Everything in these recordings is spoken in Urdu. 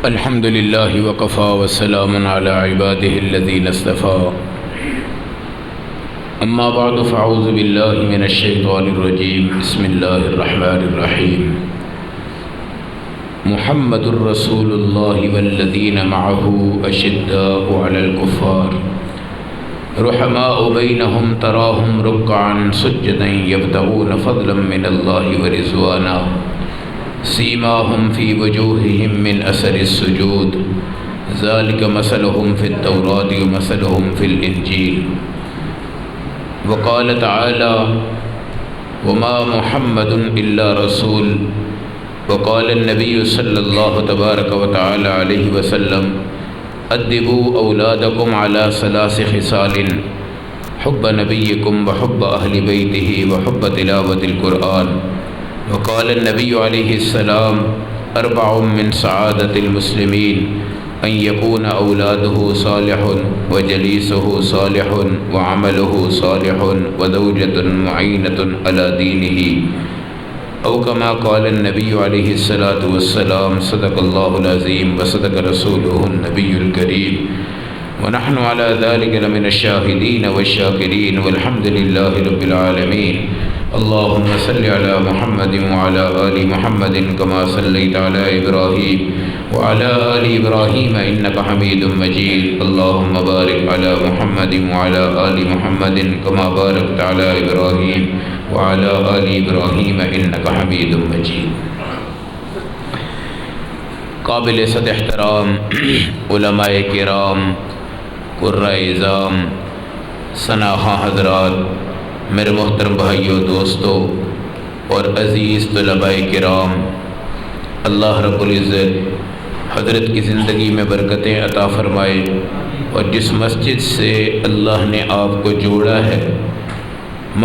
الحمد لله وكفى وسلام على عباده الذين اصطفى أما بعد فأعوذ بالله من الشيطان الرجيم بسم الله الرحمن الرحيم محمد رسول الله والذين معه أشداء على الكفار رحماء بينهم تراهم ركعا سجدا يبتغون فضلا من الله ورضوانا سيماهم في وجوههم من أثر السجود ذلك مثلهم في التوراة ومثلهم في الإنجيل وقال تعالى وما محمد إلا رسول وقال النبي صلى الله تبارك وتعالى عليه وسلم أدبوا أولادكم على ثلاث خصال حب نبيكم وحب أهل بيته وحب تلاوة القرآن وقال النبي عليه السلام أربع من سعادة المسلمين أن يكون أولاده صالح وجليسه صالح وعمله صالح وزوجة معينة على دينه أو كما قال النبي عليه الصلاة والسلام صدق الله العظيم وصدق رسوله النبي الكريم ونحن على ذلك لمن الشاهدين والشاكرين والحمد لله رب العالمين اللهم صل على محمد وعلى آل محمد كما صليت على إبراهيم وعلى آل إبراهيم إنك حميد مجيد اللهم بارك على محمد وعلى آل محمد كما باركت على إبراهيم وعلى آل إبراهيم إنك حميد مجيد. قابل صد احترام علماء کرام قرۂ اعظام سناخواں حضرات، میرے محترم بھائیوں دوستوں اور عزیز طلباء کرام، اللہ رب العزت حضرت کی زندگی میں برکتیں عطا فرمائے اور جس مسجد سے اللہ نے آپ کو جوڑا ہے،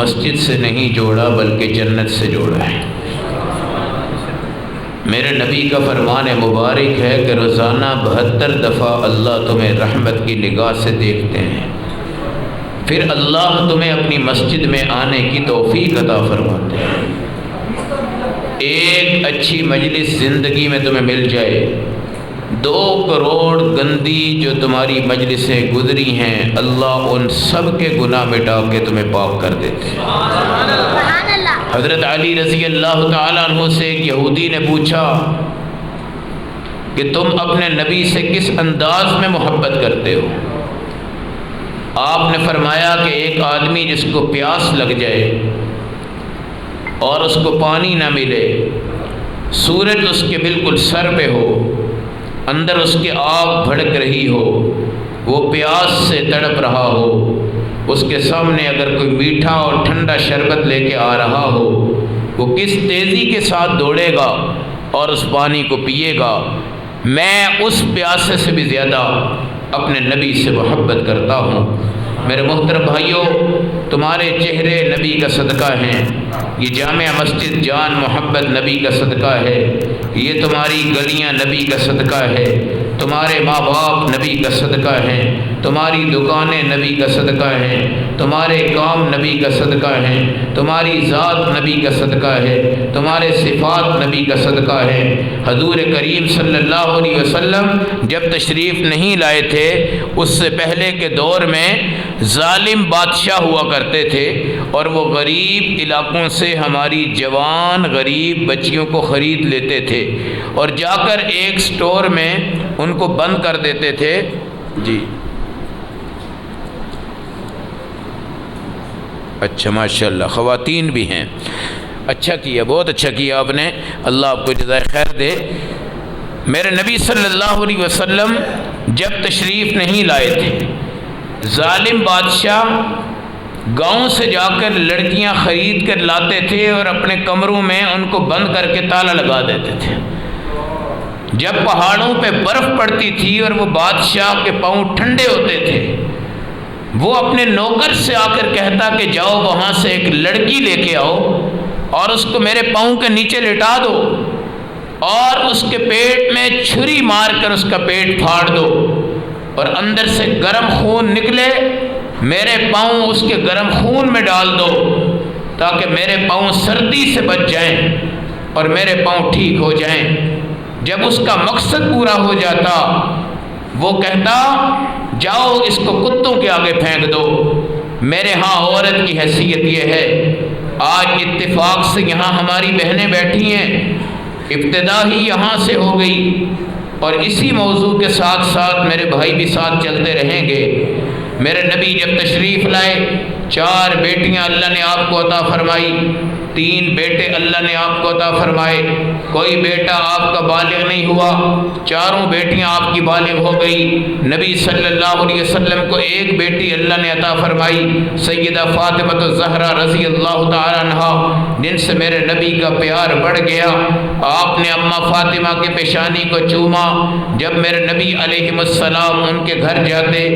مسجد سے نہیں جوڑا بلکہ جنت سے جوڑا ہے۔ میرے نبی کا فرمان مبارک ہے کہ روزانہ 72 دفعہ اللہ تمہیں رحمت کی نگاہ سے دیکھتے ہیں، پھر اللہ تمہیں اپنی مسجد میں آنے کی توفیق عطا فرماتے ہیں۔ ایک اچھی مجلس زندگی میں تمہیں مل جائے، 2 کروڑ گندی جو تمہاری مجلسیں گزری ہیں، اللہ ان سب کے گناہ مٹا کے تمہیں پاک کر دیتے ہیں۔ حضرت علی رضی اللہ تعالیٰ عنہ سے ایک یہودی نے پوچھا کہ تم اپنے نبی سے کس انداز میں محبت کرتے ہو؟ آپ نے فرمایا کہ ایک آدمی جس کو پیاس لگ جائے اور اس کو پانی نہ ملے، سورج اس کے بالکل سر پہ ہو، اندر اس کے آگ بھڑک رہی ہو، وہ پیاس سے تڑپ رہا ہو، اس کے سامنے اگر کوئی میٹھا اور ٹھنڈا شربت لے کے آ رہا ہو، وہ کس تیزی کے ساتھ دوڑے گا اور اس پانی کو پیے گا۔ میں اس پیاسے سے بھی زیادہ اپنے نبی سے محبت کرتا ہوں۔ میرے محترم بھائیوں، تمہارے چہرے نبی کا صدقہ ہیں، یہ جامع مسجد جان محبت نبی کا صدقہ ہے، یہ تمہاری گلیاں نبی کا صدقہ ہے، تمہارے ماں باپ نبی کا صدقہ ہیں، تمہاری دکانیں نبی کا صدقہ ہیں، تمہارے کام نبی کا صدقہ ہیں، تمہاری ذات نبی کا صدقہ ہے، تمہارے صفات نبی کا صدقہ ہے۔ حضور کریم صلی اللہ علیہ وسلم جب تشریف نہیں لائے تھے، اس سے پہلے کے دور میں ظالم بادشاہ ہوا کرتے تھے اور وہ غریب علاقوں سے ہماری جوان غریب بچیوں کو خرید لیتے تھے اور جا کر ایک سٹور میں ان کو بند کر دیتے تھے۔ جی اچھا، ماشاءاللہ خواتین بھی ہیں، اچھا کیا، بہت اچھا کیا آپ نے، اللہ آپ کو جزائے خیر دے۔ میرے نبی صلی اللہ علیہ وسلم جب تشریف نہیں لائے تھے، ظالم بادشاہ گاؤں سے جا کر لڑکیاں خرید کر لاتے تھے اور اپنے کمروں میں ان کو بند کر کے تالا لگا دیتے تھے۔ جب پہاڑوں پہ برف پڑتی تھی اور وہ بادشاہ کے پاؤں ٹھنڈے ہوتے تھے، وہ اپنے نوکر سے آ کر کہتا کہ جاؤ وہاں سے ایک لڑکی لے کے آؤ اور اس کو میرے پاؤں کے نیچے لٹا دو اور اس کے پیٹ میں چھری مار کر اس کا پیٹ پھاڑ دو اور اندر سے گرم خون نکلے، میرے پاؤں اس کے گرم خون میں ڈال دو تاکہ میرے پاؤں سردی سے بچ جائیں اور میرے پاؤں ٹھیک ہو جائیں۔ جب اس کا مقصد پورا ہو جاتا وہ کہتا جاؤ اس کو کتوں کے آگے پھینک دو۔ میرے ہاں عورت کی حیثیت یہ ہے، آج اتفاق سے یہاں ہماری بہنیں بیٹھی ہیں، ابتدا ہی یہاں سے ہو گئی، اور اسی موضوع کے ساتھ ساتھ میرے بھائی بھی ساتھ چلتے رہیں گے۔ میرے نبی جب تشریف لائے 4 بیٹیاں اللہ نے آپ کو عطا فرمائی، 3 بیٹے اللہ نے آپ کو عطا فرمائے، کوئی بیٹا آپ کا بالغ نہیں ہوا، 4 بیٹیاں آپ کی بالغ ہو گئی۔ نبی صلی اللہ علیہ وسلم کو 1 بیٹی اللہ نے عطا فرمائی، سیدہ فاطمہ الزہرا رضی اللہ تعالیٰ عنہا، جن سے میرے نبی کا پیار بڑھ گیا۔ آپ نے اماں فاطمہ کے پیشانی کو چوما، جب میرے نبی علیہ السلام ان کے گھر جاتے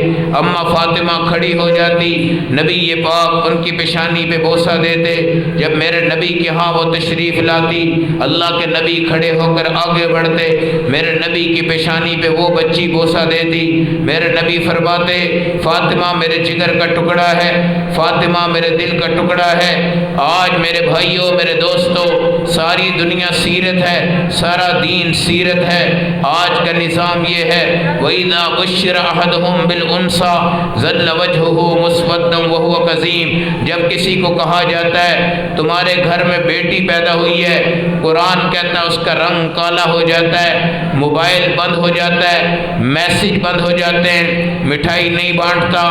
اماں فاطمہ کھڑی ہو جاتی، نبی یہ پاک ان کی پیشانی پہ بوسہ دیتے۔ جب میرے نبی کے ہاں وہ تشریف لاتی، اللہ کے نبی کھڑے ہو کر آگے بڑھتے، میرے نبی کی پیشانی پہ وہ بچی بوسہ دیتی۔ میرے نبی فرماتے فاطمہ میرے جگر کا ٹکڑا ہے، فاطمہ میرے دل کا ٹکڑا ہے۔ آج میرے بھائیوں، میرے دوستوں، ساری دنیا سیرت ہے، سارا دین سیرت ہے۔ آج کا نظام یہ ہے وَإِذَا بُشِّرَ أَحَدُهُم بِالْأُنثىٰ ظَلَّ وَجْهُهُ مُسْوَدًّا وَهُوَ كَظِيمٌ، جب کسی کو کہا جاتا ہے تمہارے گھر میں بیٹی پیدا ہوئی ہے، قرآن کہتا ہے اس کا رنگ کالا ہو جاتا ہے، موبائل بند ہو جاتا ہے، میسج بند ہو جاتے ہیں، مٹھائی نہیں بانٹتا،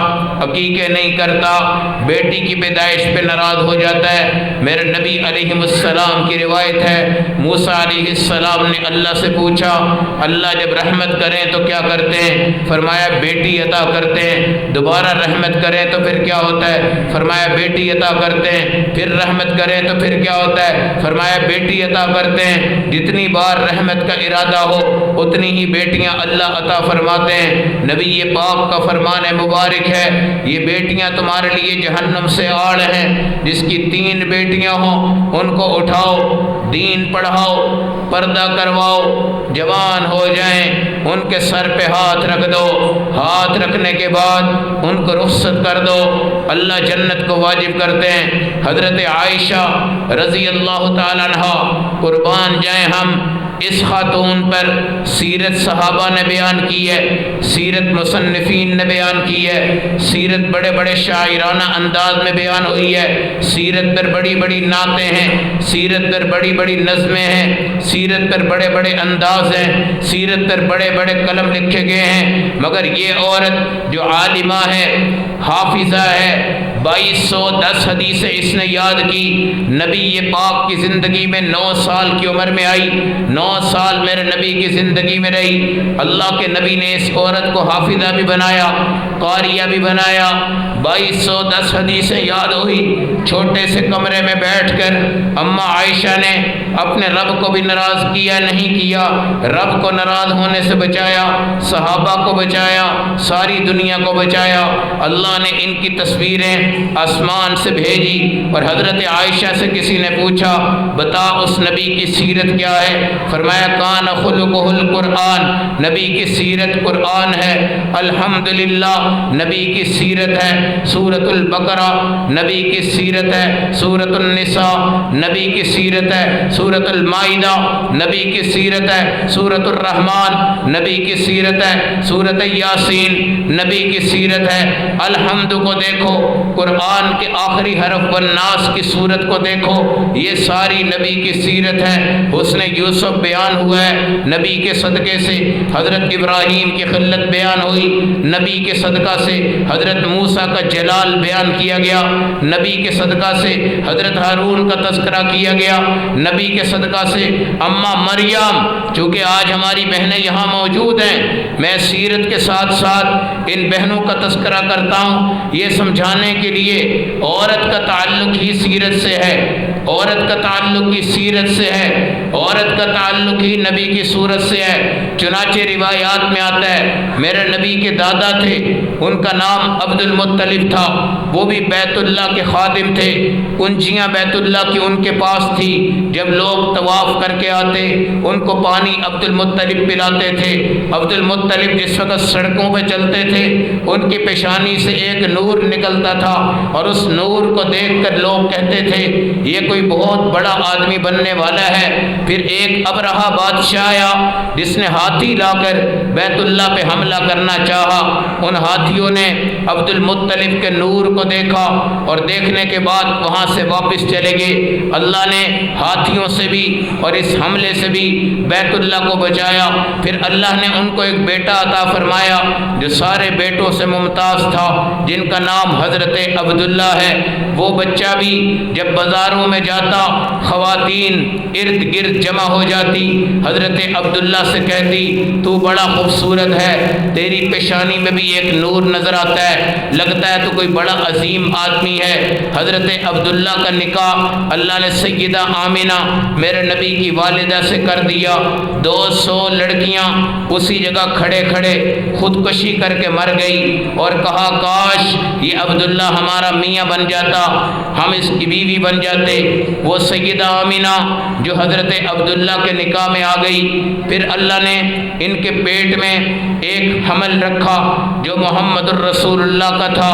عقیقے نہیں کرتا، بیٹی کی پیدائش پہ ناراض ہو جاتا ہے۔ میرے نبی علیہ السلام کی روایت ہے موسیٰ علیہ السلام نے اللہ سے پوچھا اللہ جب رحمت کریں تو کیا کرتے ہیں؟ فرمایا بیٹی عطا کرتے ہیں۔ دوبارہ رحمت کریں تو پھر کیا ہوتا ہے؟ فرمایا بیٹی عطا کرتے ہیں۔ پھر رحمت کریں تو پھر کیا ہوتا ہے؟ فرمایا بیٹی عطا کرتے ہیں۔ جتنی بار رحمت کا ارادہ ہو اتنی ہی بیٹیاں اللہ عطا فرماتے ہیں۔ نبی یہ پاک کا فرمان مبارک ہے یہ بیٹیاں تمہارے لیے جہنم سے آڑ ہیں، جس کی 3 بیٹیاں ہوں ان کو اٹھاؤ، دین پڑھاؤ، پردہ کرواؤ، جوان ہو جائیں ان کے سر پہ ہاتھ رکھ دو، ہاتھ رکھنے کے بعد ان کو رخصت کر دو، اللہ جنت کو واجب کرتے ہیں۔ حضرت عائشہ رضی اللہ تعالیٰ عنہ، قربان جائیں ہم اس خاتون پر سیرت صحابہ نے بیان کی ہے، سیرت مصنفین نے بیان کی ہے، سیرت بڑے بڑے شاعرانہ انداز میں بیان ہوئی ہے، سیرت پر بڑی بڑی نعتیں ہیں، سیرت پر بڑی بڑی نظمیں ہیں، سیرت پر بڑے بڑے انداز ہیں، سیرت پر بڑے بڑے قلم لکھے گئے ہیں، مگر یہ عورت جو عالمہ ہے، حافظہ ہے، 2210 حدیثیں اس نے یاد کی۔ نبی یہ پاک کی زندگی میں 9 سال کی عمر میں آئی، 9 سال میرے نبی کی زندگی میں رہی۔ اللہ کے نبی نے اس عورت کو حافظہ بھی بنایا، قاریہ بھی بنایا، 2210 حدیثیں یاد ہوئی۔ چھوٹے سے کمرے میں بیٹھ کر اماں عائشہ نے اپنے رب کو بھی ناراض کیا نہیں کیا، رب کو ناراض ہونے سے بچایا، صحابہ کو بچایا، ساری دنیا کو بچایا۔ اللہ نے ان کی تصویریں آسمان سے بھیجی، اور حضرت عائشہ سے کسی نے پوچھا بتا اس نبی کی سیرت کیا ہے؟ فرمایا کان خلقہ القرآن، نبی کی سیرت قرآن ہے۔ الحمدللہ نبی کی سیرت ہے سورۃ البقرہ، نبی کی سیرت ہے سورۃ النساء، نبی کی سیرت ہے سورۃ المائدہ، نبی کی سیرت ہے سورۃ الرحمن، نبی کی سیرت ہے سورۃ یاسین، نبی کی سیرت ہے الحمد کو دیکھو، قرآن کے آخری حرف والناس کی سورت کو دیکھو، یہ ساری نبی کی سیرت ہے۔ حسن یوسف بیان ہوا ہے نبی کے صدقے سے، حضرت ابراہیم کی خلت بیان ہوئی نبی کے صدقہ سے، حضرت موسیٰ کا جلال بیان کیا گیا نبی کے صدقہ سے، حضرت ہارون کا تذکرہ کیا گیا نبی کے صدقہ سے۔ اماں مریم، چونکہ آج ہماری بہنیں یہاں موجود ہیں، میں سیرت کے ساتھ ساتھ ان بہنوں کا تذکرہ کرتا ہوں یہ سمجھانے کے لیے عورت کا تعلق ہی سیرت سے ہے، عورت کا تعلق ہی سیرت سے ہے، عورت کا تعلق ہی نبی کی صورت سے ہے۔ چنانچہ روایات میں آتا ہے میرے نبی کے دادا تھے، ان کا نام عبد المطلب تھا، وہ بھی بیت اللہ کے خادم تھے، کنجیاں بیت اللہ کی ان کے پاس تھی، جب لوگ طواف کر کے آتے ان کو پانی عبد المطلب پلاتے تھے۔ عبد المطلب جس وقت سڑکوں پہ چلتے تھے ان کی پیشانی سے ایک نور نکلتا تھا، اور اس نور کو دیکھ کر لوگ کہتے تھے یہ کوئی بہت بڑا آدمی بننے والا ہے۔ پھر ایک ابرہہ بادشاہ آیا جس نے ہاتھی لا کر بیت اللہ پہ حملہ کرنا چاہا۔ ان ہاتھیوں نے عبد المطلب کے نور کو دیکھا اور دیکھنے کے بعد وہاں سے واپس چلے گئے۔ اللہ نے ہاتھیوں سے بھی اور اس حملے سے بھی بیت اللہ کو بچایا۔ پھر اللہ نے ان کو ایک بیٹا عطا فرمایا جو سارے بیٹوں سے ممتاز تھا، جن کا نام حضرت عبداللہ ہے۔ وہ بچہ بھی جب بازاروں میں جاتا خواتین ارد گرد جمع ہو جاتی، حضرت عبداللہ سے کہتی تو بڑا خوبصورت ہے، تیری پیشانی میں بھی ایک نور نظر آتا ہے، لگتا ہے تو کوئی بڑا عظیم آدمی ہے۔ حضرت عبداللہ کا نکاح اللہ نے سیدہ آمینہ میرے نبی کی والدہ سے کر دیا۔ 200 لڑکیاں اسی جگہ کھڑے کھڑے خودکشی کر کے مر گئی اور کہا کاش یہ عبداللہ ہمارا میاں بن جاتا، ہم اس کی بیوی بن جاتے۔ وہ سیدہ آمینہ جو حضرت عبداللہ کے نکاح میں آ گئی، پھر اللہ نے ان کے پیٹ میں ایک حمل رکھا جو محمد الرسول اللہ کا تھا۔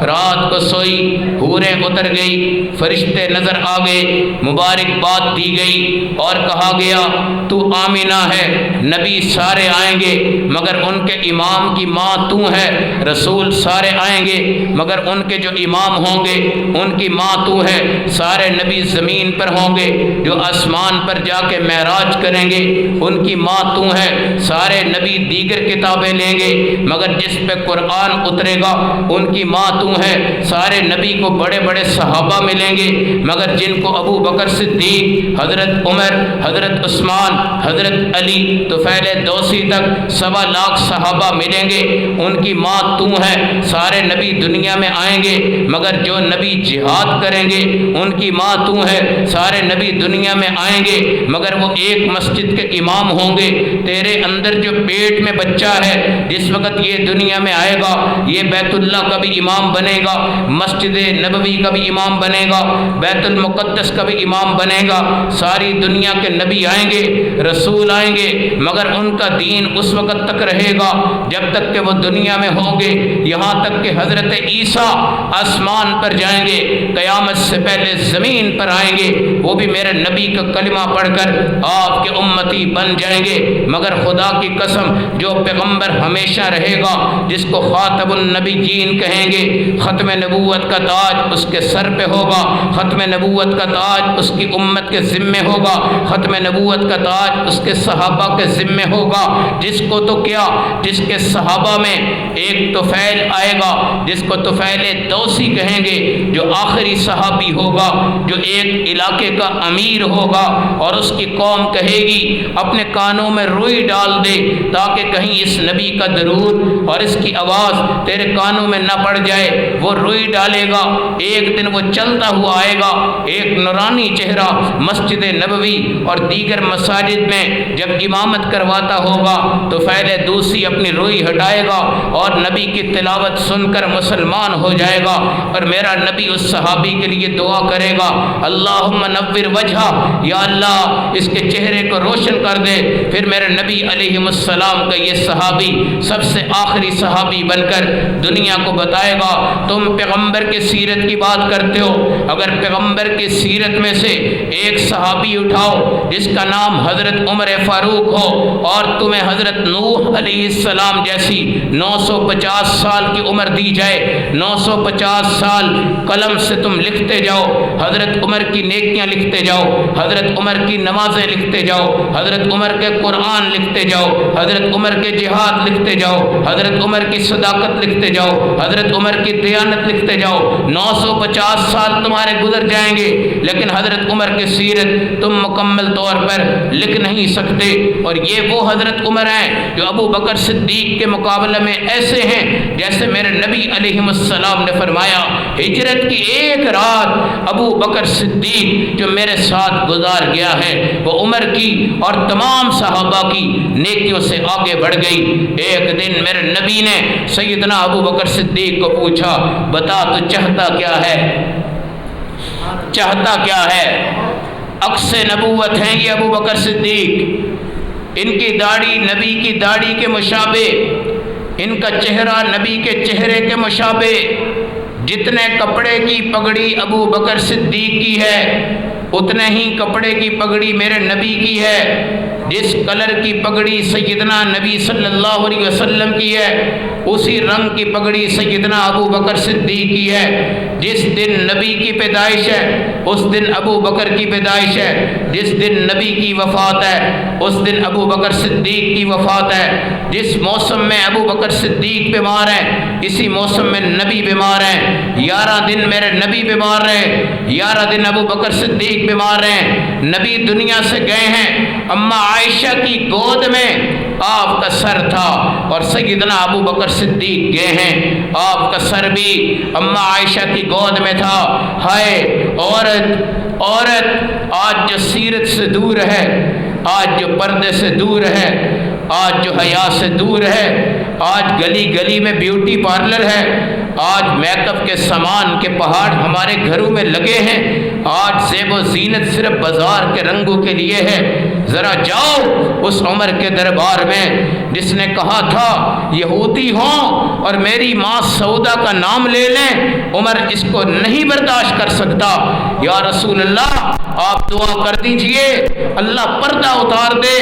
رات کو سوئی، حوریں اتر گئی، فرشتے نظر آ گئے، مبارکباد دی گئی اور کہا گیا تو آمینہ ہے، نبی سارے آئیں گے مگر ان کے امام کی ماں تو ہے، رسول سارے آئیں گے مگر ان کے جو امام ہوں گے ان کی ماں تو ہے، سارے نبی زمین پر ہوں گے، جو آسمان پر جا کے معراج کریں گے ان کی ماں تو ہے، سارے نبی دیگر کتابیں لیں گے مگر جس پہ قرآن اترے گا ان کی ماں تو ہے، سارے نبی کو بڑے بڑے صحابہ ملیں گے مگر جن کو ابو بکر صدیق، حضرت عمر، حضرت عثمان، حضرت علی، طفیل دوسی تک 1.25 لاکھ صحابہ ملیں گے ان کی ماں تو ہے، سارے نبی دنیا میں آئیں گے مگر جو نبی جہاد کریں گے ان کی ماں تو ہے، سارے نبی دنیا میں آئیں گے مگر وہ ایک مسجد کے امام ہوں گے۔ تیرے اندر جو پیٹ میں بچہ ہے جس وقت یہ دنیا میں آئے گا یہ بیت اللہ کا بھی امام بنے گا، مسجد نبوی کا بھی امام بنے گا، بیت المقدس کا بھی امام بنے گا، ساری دنیا کے نبی آئیں گے، رسول آئیں گے مگر ان کا دین اس وقت تک رہے گا جب تک کہ وہ دنیا میں ہوں گے، یہاں تک کہ حضرت عیسیٰ آسمان پر جائیں گے، قیامت سے پہلے زمین پر آئیں گے، وہ بھی میرے نبی کا کلمہ پڑھ کر آپ کے امتی بن جائیں گے۔ مگر خدا کی قسم جو پیغمبر ہمیشہ رہے گا جس کو خاتم النبیین کہیں گے، ختم نبوت کا تاج اس کے سر پہ ہوگا، ختم نبوت کا تاج اس کی امت کے ذمے ہوگا، ختم نبوت کا تاج اس کے صحابہ کے ذمے ہوگا، جس کو تو کیا جس کے صحابہ میں ایک طفیل آئے گا جس کو طفیل دوسی کہیں گے، جو آخری صحابی ہوگا، جو ایک علاقے کا امیر ہوگا اور اس کی قوم کہے گی اپنے کانوں میں روئی ڈال دے تاکہ کہیں اس نبی کا درود اور اس کی آواز تیرے کانوں میں نہ پڑ جائے، وہ روئی ڈالے گا، ایک دن وہ چلتا ہوا آئے گا، ایک نورانی چہرہ مسجد نبوی اور دیگر مساجد میں جب امامت کرواتا ہوگا تو طفیل دوسی اپنی روئی ہٹائے گا اور نبی کی تلاوت سن کر مسلمان ہو جائے گا، اور میرا نبی اس صحابی کے لیے دعا کرے گا اللہم نور وجہہ، یا اللہ اس کے چہرے کو روشن کر دے۔ پھر میرے نبی علیہ السلام کا یہ صحابی سب سے آخری صحابی بن کر دنیا کو بتائے گا تم پیغمبر کی سیرت کی بات کرتے ہو، اگر پیغمبر کی سیرت میں سے ایک صحابی اٹھاؤ جس کا نام حضرت عمر فاروق ہو اور تمہیں حضرت نوح علیہ السلام جیسی 950 سال کی عمر دی جائے، 950 سال قلم سے تم لکھتے جاؤ، حضرت عمر کی نیکیاں لکھتے جاؤ، حضرت عمر کی نمازیں لکھتے جاؤ، حضرت عمر کے قرآن لکھتے جاؤ، حضرت عمر کے جہاد لکھتے جاؤ، حضرت عمر کی صداقت لکھتے جاؤ، حضرت عمر کی دیانت لکھتے جاؤ، 950 سال تمہارے گزر جائیں گے لیکن حضرت عمر کی سیرت تم مکمل طور پر لکھ نہیں سکتے۔ اور یہ وہ حضرت عمر ہیں جو ابو بکر صدیق کے مقابلے میں ایسے ہیں جیسے میرے نبی علیہ السلام نے فرمایا ہجرت کی ایک رات ابو بکر صدیق جو میرے ساتھ گزار گیا ہے وہ عمر کی اور تمام صحابہ کی نیکیوں سے آگے بڑھ گئی۔ ایک دن میرے نبی نے سیدنا ابو بکر صدیق کو پوچھا بتا تو چاہتا کیا ہے، چاہتا کیا ہے؟ عکس نبوت ہیں یہ ابو بکر صدیق، ان کی داڑھی نبی کی داڑھی کے مشابہ، ان کا چہرہ نبی کے چہرے کے مشابہ، جتنے کپڑے کی پگڑی ابو بکر صدیق کی ہے اتنے ہی کپڑے کی پگڑی میرے نبی کی ہے، جس کلر کی پگڑی سیدنا نبی صلی اللہ علیہ وسلم کی ہے اسی رنگ کی پگڑی سیدنا ابو بکر صدیق کی ہے۔ جس دن نبی کی پیدائش ہے اس دن ابو بکر کی پیدائش ہے، جس دن نبی کی وفات ہے اس دن ابو بکر صدیق کی وفات ہے۔ جس موسم میں ابو بکر صدیق بیمار ہیں اسی موسم میں نبی بیمار ہیں۔ 11 دن میرے نبی بیمار رہے، 11 دن ابو بکر صدیق بیمار رہے۔ نبی دنیا سے گئے ہیں، اماں عائشہ کی گود میں آپ کا سر تھا اور سیدنا ابو بکر صدیق گئے ہیں، آپ کا سر بھی اماں عائشہ کی گود میں تھا۔ ہائے عورت آج جو سیرت سے دور ہے، آج جو پردے سے دور ہے، آج جو حیا سے دور ہے، آج گلی گلی میں بیوٹی پارلر ہے، آج میک اپ کے سامان کے پہاڑ ہمارے گھروں میں لگے ہیں، آج زیب و زینت صرف بازار کے رنگوں کے لیے ہے۔ ذرا جاؤ اس عمر کے دربار میں جس نے کہا تھا یہودی ہوں اور میری ماں سودا کا نام لے لیں، عمر اس کو نہیں برداشت کر سکتا۔ یا رسول اللہ آپ دعا کر دیجئے اللہ پردہ اتار دے،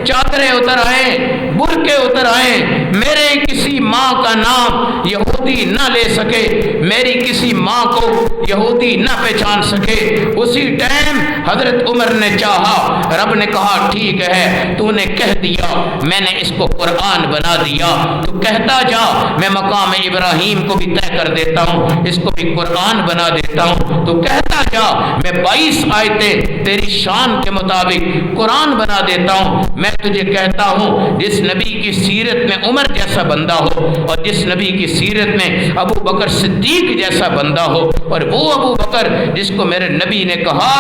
چادریں اتر آئیں، برقعے اتر آئیں، میرے کسی ماں کا نام یہودی نہ لے سکے، میری کسی ماں کو یہودی نہ پہچان سکے۔ اسی ٹائم حضرت عمر نے چاہا، رب نے کہا ٹھیک ہے تو نے کہہ دیا، میں نے اس کو قرآن بنا دیا، تو کہتا جا میں مقام ابراہیم کو بھی طے کر دیتا ہوں، اس کو بھی قرآن بنا دیتا ہوں، تو کہتا جا میں 22 آیتیں تیری شان کے مطابق قرآن بنا دیتا ہوں۔ میں تجھے کہتا ہوں جس نبی کی سیرت میں عمر جیسا بندہ ہو اور جس نبی کی سیرت میں ابو بکر صدیق جیسا بندہ ہو، اور وہ ابو بکر جس کو میرے نبی نے کہا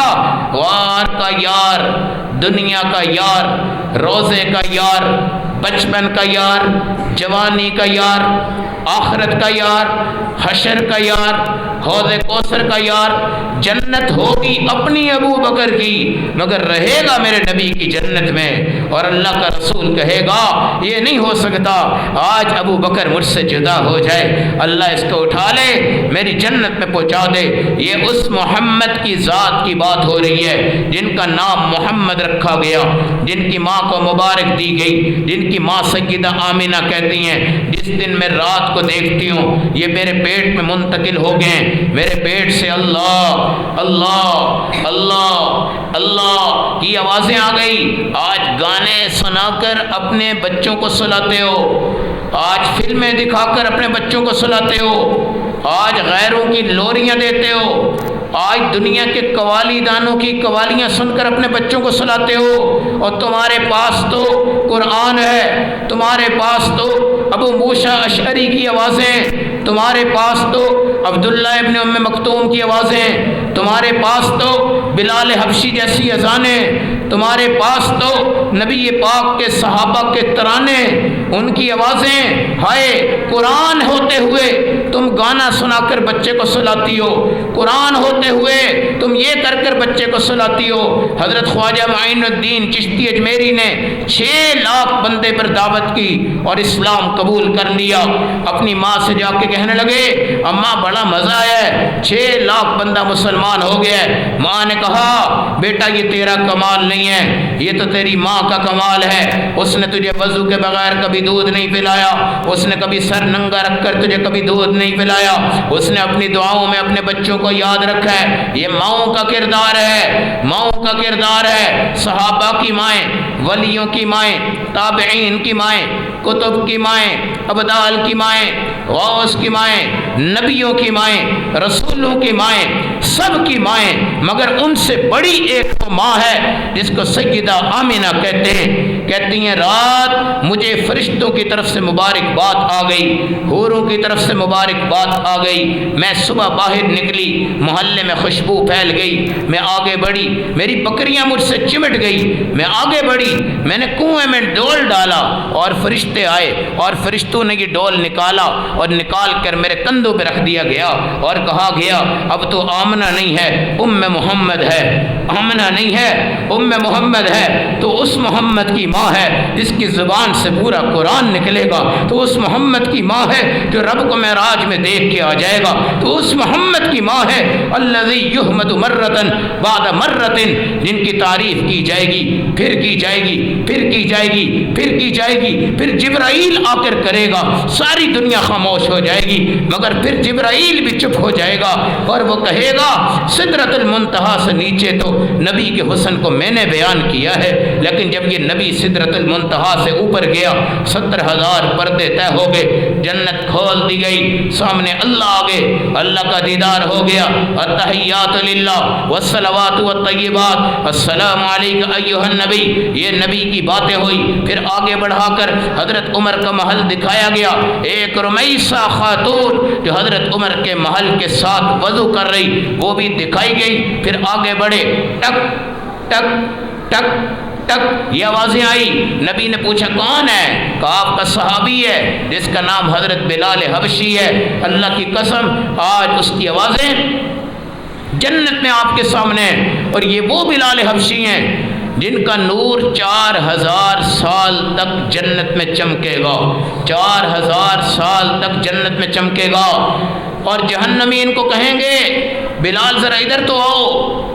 غار کا یار، دنیا کا یار، روزے کا یار، بچپن کا یار، جوانی کا یار، آخرت کا یار، حشر کا یار، حوض کوثر کا یار، جنت ہوگی اپنی ابو بکر کی مگر رہے گا میرے نبی کی جنت میں۔ اور اللہ کا رسول کہے گا یہ نہیں ہو سکتا، آج ابو بکر مجھ سے جدا ہو جائے، اللہ اس کو اٹھا لے میری جنت میں پہنچا دے۔ یہ اس محمد کی ذات کی بات ہو رہی ہے جن کا نام محمد رکھا گیا، جن کی ماں کو مبارک دی گئی، جن کی ماں سیدہ آمینہ کہتی ہیں جس دن میں رات کو دیکھتی ہوں یہ میرے پیٹ میں منتقل ہو گئے، میرے پیٹ سے اللہ اللہ اللہ اللہ کی آوازیں آ گئی۔ آج گانے سنا کر اپنے بچوں کو سلاتے ہو، آج فلمیں دکھا کر اپنے بچوں کو سلاتے ہو، آج غیروں کی لوریاں دیتے ہو، آج دنیا کے قوالی دانوں کی قوالیاں سن کر اپنے بچوں کو سلاتے ہو، اور تمہارے پاس تو قرآن ہے، تمہارے پاس تو ابو موسیٰ اشعری کی آوازیں، تمہارے پاس تو عبداللہ ابن ام مکتوم کی آوازیں، تمہارے پاس تو بلال حبشی جیسی اذانیں، تمہارے پاس تو نبی پاک کے صحابہ کے ترانے، ان کی آوازیں۔ ہائے قرآن ہوتے ہوئے تم گانا سنا کر بچے کو سلاتی ہو، قرآن ہوتے ہوئے تم یہ کر بچے کو سلاتی ہو۔ حضرت خواجہ معین الدین چشتی اجمیری نے 6 لاکھ بندے پر دعوت کی اور اسلام قبول کر لیا۔ اپنی ماں سے جا کے کہنے لگے اماں بڑا مزہ آیا ہے، 6 لاکھ بندہ مسلمان ہو گیا ہے۔ ماں نے کہا بیٹا یہ تیرا کمال نہیں ہے، یہ تو تیری ماں کا کمال ہے، اس نے تجھے وضو کے بغیر کبھی دودھ نہیں پلایا، اس نے کبھی سر ننگا رکھ کر تجھے کبھی دودھ نہیں پلایا، اس نے اپنی دعاؤں میں اپنے بچوں کو یاد رکھا ہے۔ یہ ماؤں کا کردار ہے، ماؤں کا کردار ہے۔ صحابہ کی مائیں، ولیوں کی مائیں، تابعین کی مائیں، کتب کی مائیں، ابدال کی مائیں، غوث کی مائیں، نبیوں کی مائیں، رسولوں کی مائیں، سب کی مائیں، مگر ان سے بڑی ایک تو ماں ہے جس کو سیدہ آمینہ کہتے ہیں۔ کہتی ہیں رات مجھے فرشتوں کی طرف سے مبارکباد آ گئی، حوروں کی طرف سے مبارکباد آ گئی، میں صبح باہر نکلی، محلے میں خوشبو پھیل گئی، میں آگے بڑھی، میری بکریاں مجھ سے چمٹ گئی، میں آگے بڑھی، میں نے کنویں میں ڈول ڈالا اور فرشتے آئے اور فرشتوں نے یہ ڈول نکالا اور نکال کر میرے کندھوں پہ رکھ دیا گیا اور کہا گیا اب تو آمنہ نہیں ہے ام محمد ہے، آمنہ نہیں ہے ام محمد ہے۔ تو اس محمد کی ماں ماں ہے جس کی زبان سے پورا قرآن نکلے گا تو اس محمد کی ماں ہے جو رب کو معراج میں دیکھ کے آ جائے گا، تو اس محمد کی ماں ہے الذی یحمد مرتن بعد مرتن، جن کی تعریف کی جائے گی، پھر کی جائے گی، پھر کی جائے گی، پھر کی جائے گی، پھر جبرائیل آ کر کرے گا، ساری دنیا خاموش ہو جائے گی، مگر پھر جبرائیل بھی چپ ہو جائے گا اور وہ کہے گا سدرۃ المنتہا سے نیچے تو نبی کے حسن کو میں نے بیان کیا ہے، لیکن جب یہ نبی سدرۃ المنتہا سے اوپر گیا 70,000 پردے طے ہو گئے، جنت کھول دی گئی، سامنے اللہ آ گئے، اللہ کا دیدار ہو گیا، التحیات للہ والصلوات والطیبات السلام علیک ایھا النبی، یہ نبی کی باتیں ہوئی، پھر آگے بڑھا کر حضرت عمر کا محل دکھایا گیا، ایک رمیسہ خاتون جو حضرت عمر کے محل کے ساتھ وضو کر رہی وہ بھی دکھائی گئی، پھر آگے بڑھے، ٹک ٹک ٹک ٹک یہ آوازیں آئی، نبی نے پوچھا کون ہے؟ کہا آپ کا صحابی ہے جس کا نام حضرت بلال حبشی ہے، اللہ کی قسم آج اس کی آوازیں جنت میں آپ کے سامنے ہیں، اور یہ وہ بلال حبشی ہیں جن کا نور 4000 سال تک جنت میں چمکے گا، 4000 سال تک جنت میں چمکے گا، اور جہنمی ان کو کہیں گے بلال ذرا ادھر تو آؤ،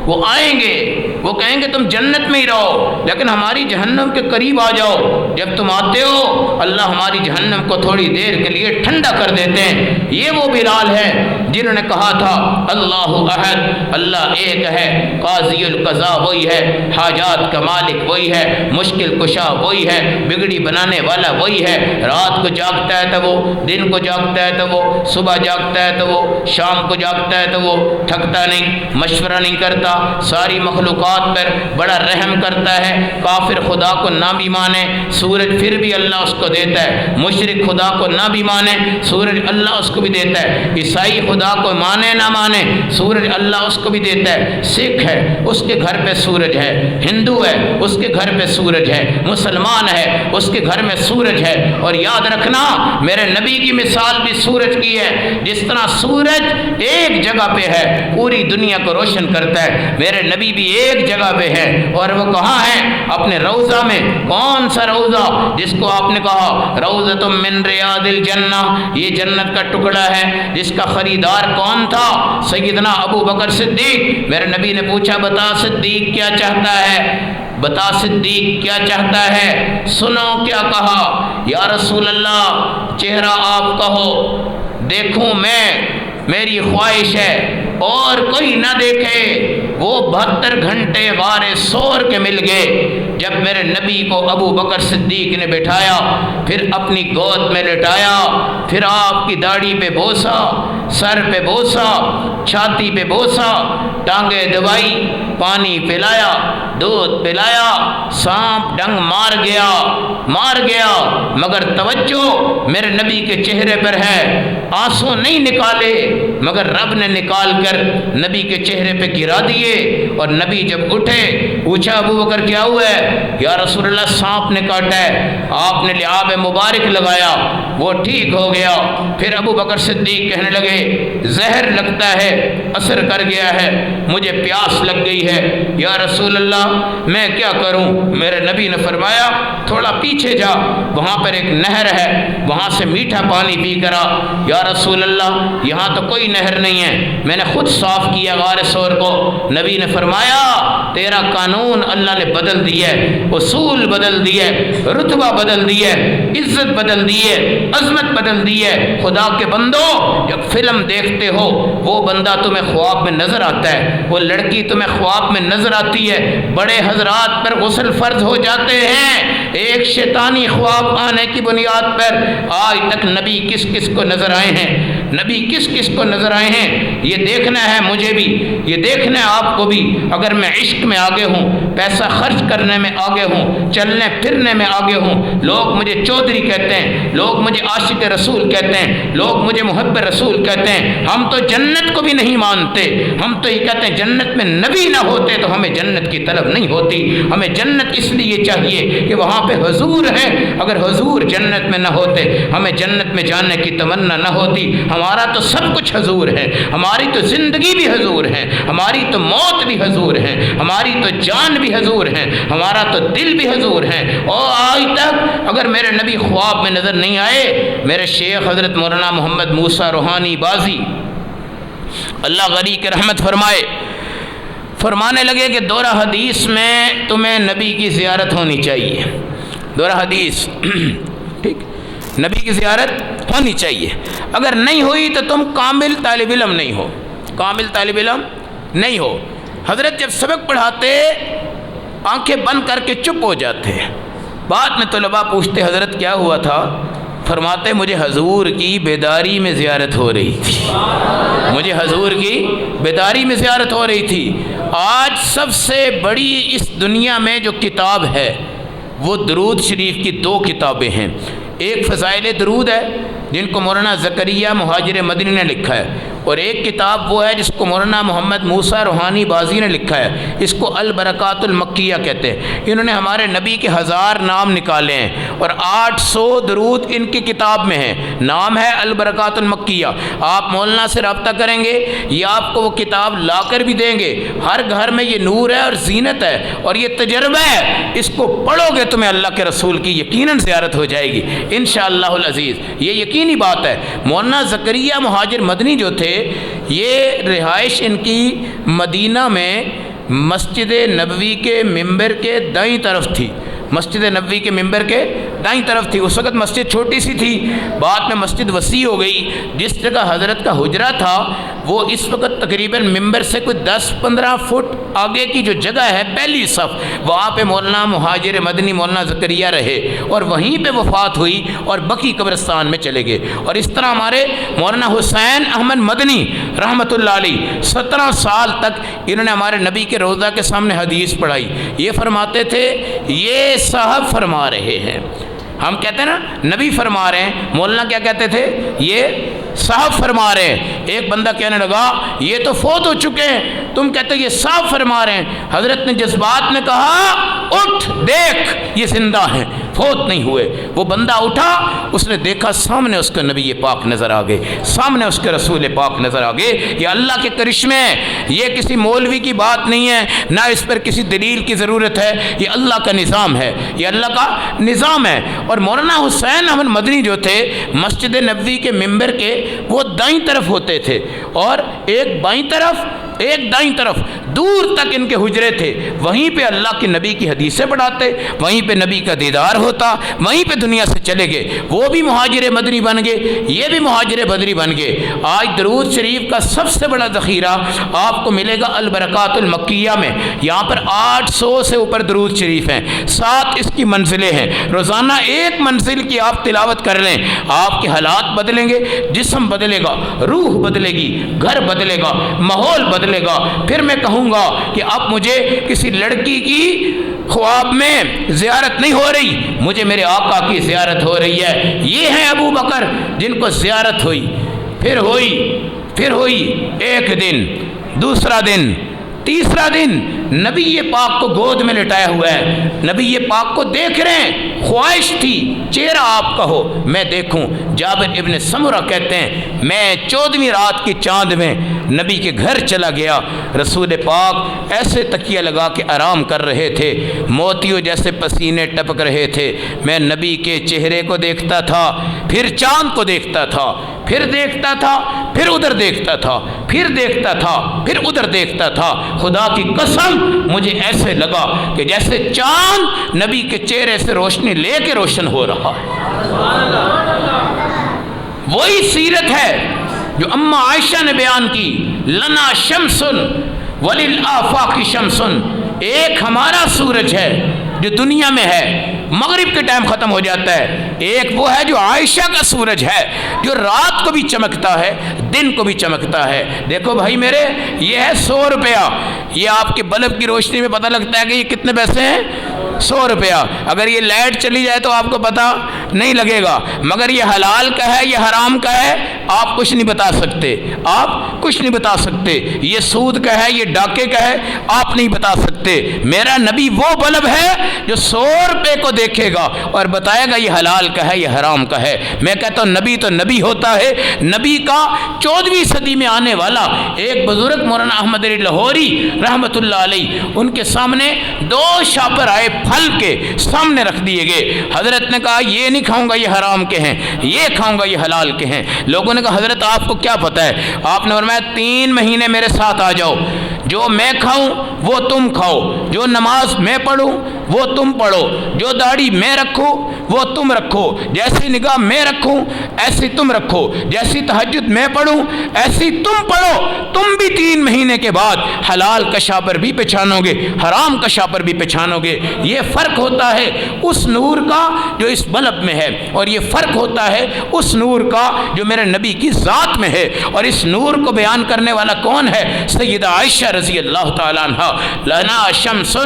وہ آئیں گے، وہ کہیں گے تم جنت میں ہی رہو لیکن ہماری جہنم کے قریب آ جاؤ، جب تم آتے ہو اللہ ہماری جہنم کو تھوڑی دیر کے لیے ٹھنڈا کر دیتے ہیں۔ یہ وہ بلال ہے جنہوں نے کہا تھا اللہ احد، اللہ ایک ہے، قاضی القضاء وہی ہے، حاجات کا مالک وہی ہے، مشکل کشا وہی ہے، بگڑی بنانے والا وہی ہے، رات کو جاگتا ہے تو وہ، دن کو جاگتا ہے تو وہ، صبح جاگتا ہے تو وہ، شام کو جاگتا ہے تو وہ، تھکتا نہیں، مشورہ نہیں کرتا، ساری مخلوقات پر بڑا رحم کرتا ہے، کافر خدا کو نہ بھی مانے سورج پھر بھی اللہ اس کو دیتا ہے، مشرک خدا کو نہ بھی مانے سورج اللہ اس کو بھی دیتا ہے، عیسائی خدا کو مانے نہ مانے سورج اللہ اس کو بھی دیتا ہے، سکھ ہے اس کے گھر پہ سورج ہے، ہندو ہے اس کے گھر پہ سورج ہے، مسلمان ہے اس کے گھر میں سورج ہے، اور یاد رکھنا میرے نبی کی مثال بھی سورج کی ہے، جس طرح سورج ایک جگہ پہ ہے پوری دنیا کو روشن کرتا ہے، میرے نبی بھی ایک جگہ پہ ہے، اور وہ کہاں ہے؟ اپنے روضہ میں۔ کون سا روضہ؟ جس کو آپ نے کہا روضۃ من ریاض الجنہ، یہ جنت کا ٹکڑا ہے، جس کا خریدار کون تھا؟ سیدنا ابو بکر صدیق۔ میرے نبی نے پوچھا بتا صدیق کیا چاہتا ہے، بتا صدیق کیا چاہتا ہے؟ سنو کیا کہا، یا رسول اللہ چہرہ آپ کا ہو دیکھوں میں، میری خواہش ہے اور کوئی نہ دیکھے۔ وہ 72 گھنٹے غار سور کے مل گئے، جب میرے نبی کو ابو بکر صدیق نے بٹھایا، پھر اپنی گود میں لٹایا، پھر آپ کی داڑھی پہ بوسا، سر پہ بوسا، چھاتی پہ بوسا، ٹانگیں دبائی، پانی پلایا، دودھ پلایا، سانپ ڈنگ مار گیا، مگر توجہ میرے نبی کے چہرے پر ہے، آنسو نہیں نکالے مگر رب نے نکال کر نبی کے چہرے پہ گرا دیے، اور نبی جب اٹھے پوچھا ابو بکر کیا ہوا ہے؟ یا رسول اللہ سانپ نے کاٹا ہے، آپ نے لعاب مبارک لگایا، وہ ٹھیک ہو گیا۔ پھر ابو بکر صدیق کہنے لگے زہر لگتا ہے، اثر کر گیا ہے، مجھے پیاس لگ گئی ہے، یا رسول اللہ میں کیا کروں؟ میرے نبی نے فرمایا تھوڑا پیچھے جا، وہاں پر ایک نہر ہے، وہاں سے میٹھا پانی پی کر آ۔ یا رسول اللہ یہاں تو کوئی نہر نہیں ہے، میں نے خود صاف کیا غار سور کو۔ نبی نے فرمایا تیرا قانون اللہ نے بدل دیا ہے، اصول بدل دیے، رتبہ بدل دیے، عزت بدل دیے، عظمت بدل دیے۔ خدا کے بندو جب فلم دیکھتے ہو وہ بندہ تمہیں خواب میں نظر آتا ہے، وہ لڑکی تمہیں خواب میں نظر آتی ہے، بڑے حضرات پر غسل فرض ہو جاتے ہیں، ایک شیطانی خواب آنے کی بنیاد پر آج تک نبی کس کس کو نظر آئے ہیں، نبی کس کس کو نظر آئے ہیں، یہ دیکھنا ہے مجھے بھی، یہ دیکھنا ہے آپ کو بھی۔ اگر میں عشق میں آگے ہوں، پیسہ خرچ کرنے میں آگے ہوں، چلنے پھرنے میں آگے ہوں، لوگ مجھے چودھری کہتے ہیں، لوگ مجھے عاشق رسول کہتے ہیں، لوگ مجھے محب رسول کہتے ہیں، ہم تو جنت کو بھی نہیں مانتے، ہم تو یہ کہتے ہیں جنت میں نبی نہ ہوتے تو ہمیں جنت کی طلب نہیں ہوتی، ہمیں جنت اس لیے چاہیے کہ وہاں پہ حضور ہے، اگر حضور جنت میں نہ ہوتے ہمیں جنت میں جانے کی تمنا نہ ہوتی، ہم ہمارا تو سب کچھ حضور ہے، ہماری تو زندگی بھی حضور ہے، ہماری تو موت بھی حضور ہے، ہماری تو جان بھی حضور ہے، ہمارا تو دل بھی حضور ہے۔ اور آج تک اگر میرے نبی خواب میں نظر نہیں آئے، میرے شیخ حضرت مولانا محمد موسیٰ روحانی بازی اللہ غنی کے رحمت فرمائے، فرمانے لگے کہ دورہ حدیث میں تمہیں نبی کی زیارت ہونی چاہیے، دورہ حدیث ٹھیک، نبی کی زیارت ہونی چاہیے، اگر نہیں ہوئی تو تم کامل طالب علم نہیں ہو، کامل طالب علم نہیں ہو۔ حضرت جب سبق پڑھاتے آنکھیں بند کر کے چپ ہو جاتے، بعد میں طلباء پوچھتے حضرت کیا ہوا تھا، فرماتے مجھے حضور کی بیداری میں زیارت ہو رہی تھی، مجھے حضور کی بیداری میں زیارت ہو رہی تھی۔ آج سب سے بڑی اس دنیا میں جو کتاب ہے وہ درود شریف کی 2 کتابیں ہیں، ایک فضائل درود ہے جن کو مولانا زکریا مہاجر مدنی نے لکھا ہے، اور ایک کتاب وہ ہے جس کو مولانا محمد موسیٰ روحانی بازی نے لکھا ہے، اس کو البرکات المکیہ کہتے ہیں۔ انہوں نے ہمارے نبی کے 1000 نام نکالے ہیں اور 800 درود ان کی کتاب میں ہیں، نام ہے البرکات المکیہ۔ آپ مولانا سے رابطہ کریں گے، یہ آپ کو وہ کتاب لا کر بھی دیں گے، ہر گھر میں یہ نور ہے اور زینت ہے اور یہ تجربہ ہے، اس کو پڑھو گے تمہیں اللہ کے رسول کی یقیناً زیارت ہو جائے گی انشاءاللہ العزیز، یہ یقینی بات ہے۔ مولانا زکریا مہاجر مدنی جو تھے، یہ رہائش ان کی مدینہ میں مسجد نبوی کے ممبر کے دائیں طرف تھی، مسجد نبوی کے ممبر کے دائیں طرف تھی۔ اس وقت مسجد چھوٹی سی تھی، بعد میں مسجد وسیع ہو گئی۔ جس جگہ حضرت کا حجرہ تھا وہ اس وقت تقریباً ممبر سے کوئی 10-15 فٹ آگے کی جو جگہ ہے پہلی صف، وہاں پہ مولانا مہاجر مدنی مولانا زکریا رہے اور وہیں پہ وفات ہوئی اور بقی قبرستان میں چلے گئے۔ اور اس طرح ہمارے مولانا حسین احمد مدنی رحمۃ اللہ علیہ 17 سال تک انہوں نے ہمارے نبی کے روضہ کے سامنے حدیث پڑھائی۔ یہ فرماتے تھے یہ صاحب فرما رہے ہیں، ہم کہتے ہیں نا نبی فرما رہے ہیں، مولانا کیا کہتے تھے، یہ صاحب فرما رہے ہیں۔ ایک بندہ کہنے لگا یہ تو فوت ہو چکے ہیں، تم کہتے یہ صاحب فرما رہے ہیں۔ حضرت نے جذبات میں کہا اٹھ دیکھ یہ زندہ ہیں، فوت نہیں ہوئے۔ وہ بندہ اٹھا، اس نے دیکھا سامنے اس کے نبی پاک نظر آ گئے، سامنے اس کے رسول پاک نظر آ گئے۔ یہ اللہ کے کرشمے ہیں، یہ کسی مولوی کی بات نہیں ہے، نہ اس پر کسی دلیل کی ضرورت ہے، یہ اللہ کا نظام ہے، یہ اللہ کا نظام ہے۔ اور مولانا حسین احمد مدنی جو تھے مسجد نبوی کے ممبر کے وہ دائیں طرف ہوتے تھے اور ایک بائیں طرف ایک دائیں طرف دور تک ان کے حجرے تھے، وہیں پہ اللہ کے نبی کی حدیثیں پڑھاتے، وہیں پہ نبی کا دیدار ہوتا، وہیں پہ دنیا سے چلے گئے۔ وہ بھی مہاجر مدنی بن گئے، یہ بھی مہاجر بدری بن گئے۔ آج درود شریف کا سب سے بڑا ذخیرہ آپ کو ملے گا البرکات المکیہ میں، یہاں پر 800 سے اوپر درود شریف ہیں، 7 اس کی منزلیں ہیں۔ روزانہ ایک منزل کی آپ تلاوت کر لیں، آپ کے حالات بدلیں گے، جسم بدلے گا، روح بدلے گی، گھر بدلے گا، ماحول بدلے گا۔ پھر میں کہوں گا کہ اب مجھے کسی لڑکی کی خواب میں زیارت نہیں ہو رہی، مجھے میرے آقا کی زیارت ہو رہی ہے۔ یہ ہیں ابو بکر جن کو زیارت ہوئی، پھر ہوئی ایک دن، دوسرا دن، تیسرا دن، نبی پاک کو گود میں لٹایا ہوا ہے، نبی پاک کو دیکھ رہے ہیں، خواہش تھی چہرہ آپ کا ہو میں دیکھوں۔ جابر ابن سمرہ کہتے ہیں میں 14ویں رات کی چاند میں نبی کے گھر چلا گیا، رسول پاک ایسے تکیہ لگا کے آرام کر رہے تھے، موتیوں جیسے پسینے ٹپک رہے تھے۔ میں نبی کے چہرے کو دیکھتا تھا، پھر چاند کو دیکھتا تھا، پھر دیکھتا تھا، پھر ادھر دیکھتا تھا، پھر دیکھتا تھا، پھر ادھر دیکھتا تھا۔ خدا کی قسم مجھے ایسے لگا کہ جیسے چاند نبی کے چہرے سے روشنی لے کے روشن ہو رہا۔ وہی سیرت ہے جو اماں عائشہ نے بیان کی، لنا شمسن وللآفاق شمسن، ایک ہمارا سورج ہے جو دنیا میں ہے، مغرب کے ٹائم ختم ہو جاتا ہے، ایک وہ ہے جو عائشہ کا سورج ہے جو رات کو بھی چمکتا ہے، دن کو بھی چمکتا ہے۔ دیکھو بھائی میرے، یہ ہے 100 روپیہ، یہ آپ کے بلب کی روشنی میں پتہ لگتا ہے کہ یہ کتنے پیسے ہیں، 100 روپیہ۔ اگر یہ لائٹ چلی جائے تو آپ کو پتہ نہیں لگے گا، مگر یہ حلال کا ہے یا حرام کا ہے آپ کچھ نہیں بتا سکتے، آپ کچھ نہیں بتا سکتے، یہ سود کا ہے، یہ ڈاکے کا ہے، آپ نہیں بتا سکتے۔ میرا نبی وہ بلب ہے جو 100 روپے کو دیکھے گا اور بتائے گا یہ حلال کا ہے، یہ حرام کا ہے۔ میں کہتا ہوں نبی تو نبی ہوتا ہے۔ نبی کا 14ویں صدی میں آنے والا ایک بزرگ مولانا احمد علی لاہوری رحمۃ اللہ علیہ، ان کے سامنے 2 شاپر آئے، پھل کے سامنے رکھ دیے گئے۔ حضرت نے کہا یہ نہیں کھاؤں گا، یہ حرام کے ہیں، یہ کھاؤں گا، یہ حلال کے ہیں۔ لوگوں نے کہا حضرت آپ کو کیا پتہ ہے؟ آپ نے فرمایا 3 مہینے میرے ساتھ آ جاؤ، جو میں کھاؤں وہ تم کھاؤ، جو نماز میں پڑھوں وہ تم پڑھو، جو داڑھی میں رکھوں وہ تم رکھو، جیسی نگاہ میں رکھوں ایسی تم رکھو، جیسی تہجد میں پڑھوں ایسی تم پڑھو۔ تم بھی 3 مہینے کے بعد حلال کا شاپر بھی پہچانو گے، حرام کا شاپر بھی پہچانو گے۔ یہ فرق ہوتا ہے اس نور کا جو اس بلب میں ہے، اور یہ فرق ہوتا ہے اس نور کا جو میرے نبی کی ذات میں ہے۔ اور اس نور کو بیان کرنے والا کون ہے؟ سیدہ عائشہ رضی اللہ تعالیٰ عنہ۔ لنا شمس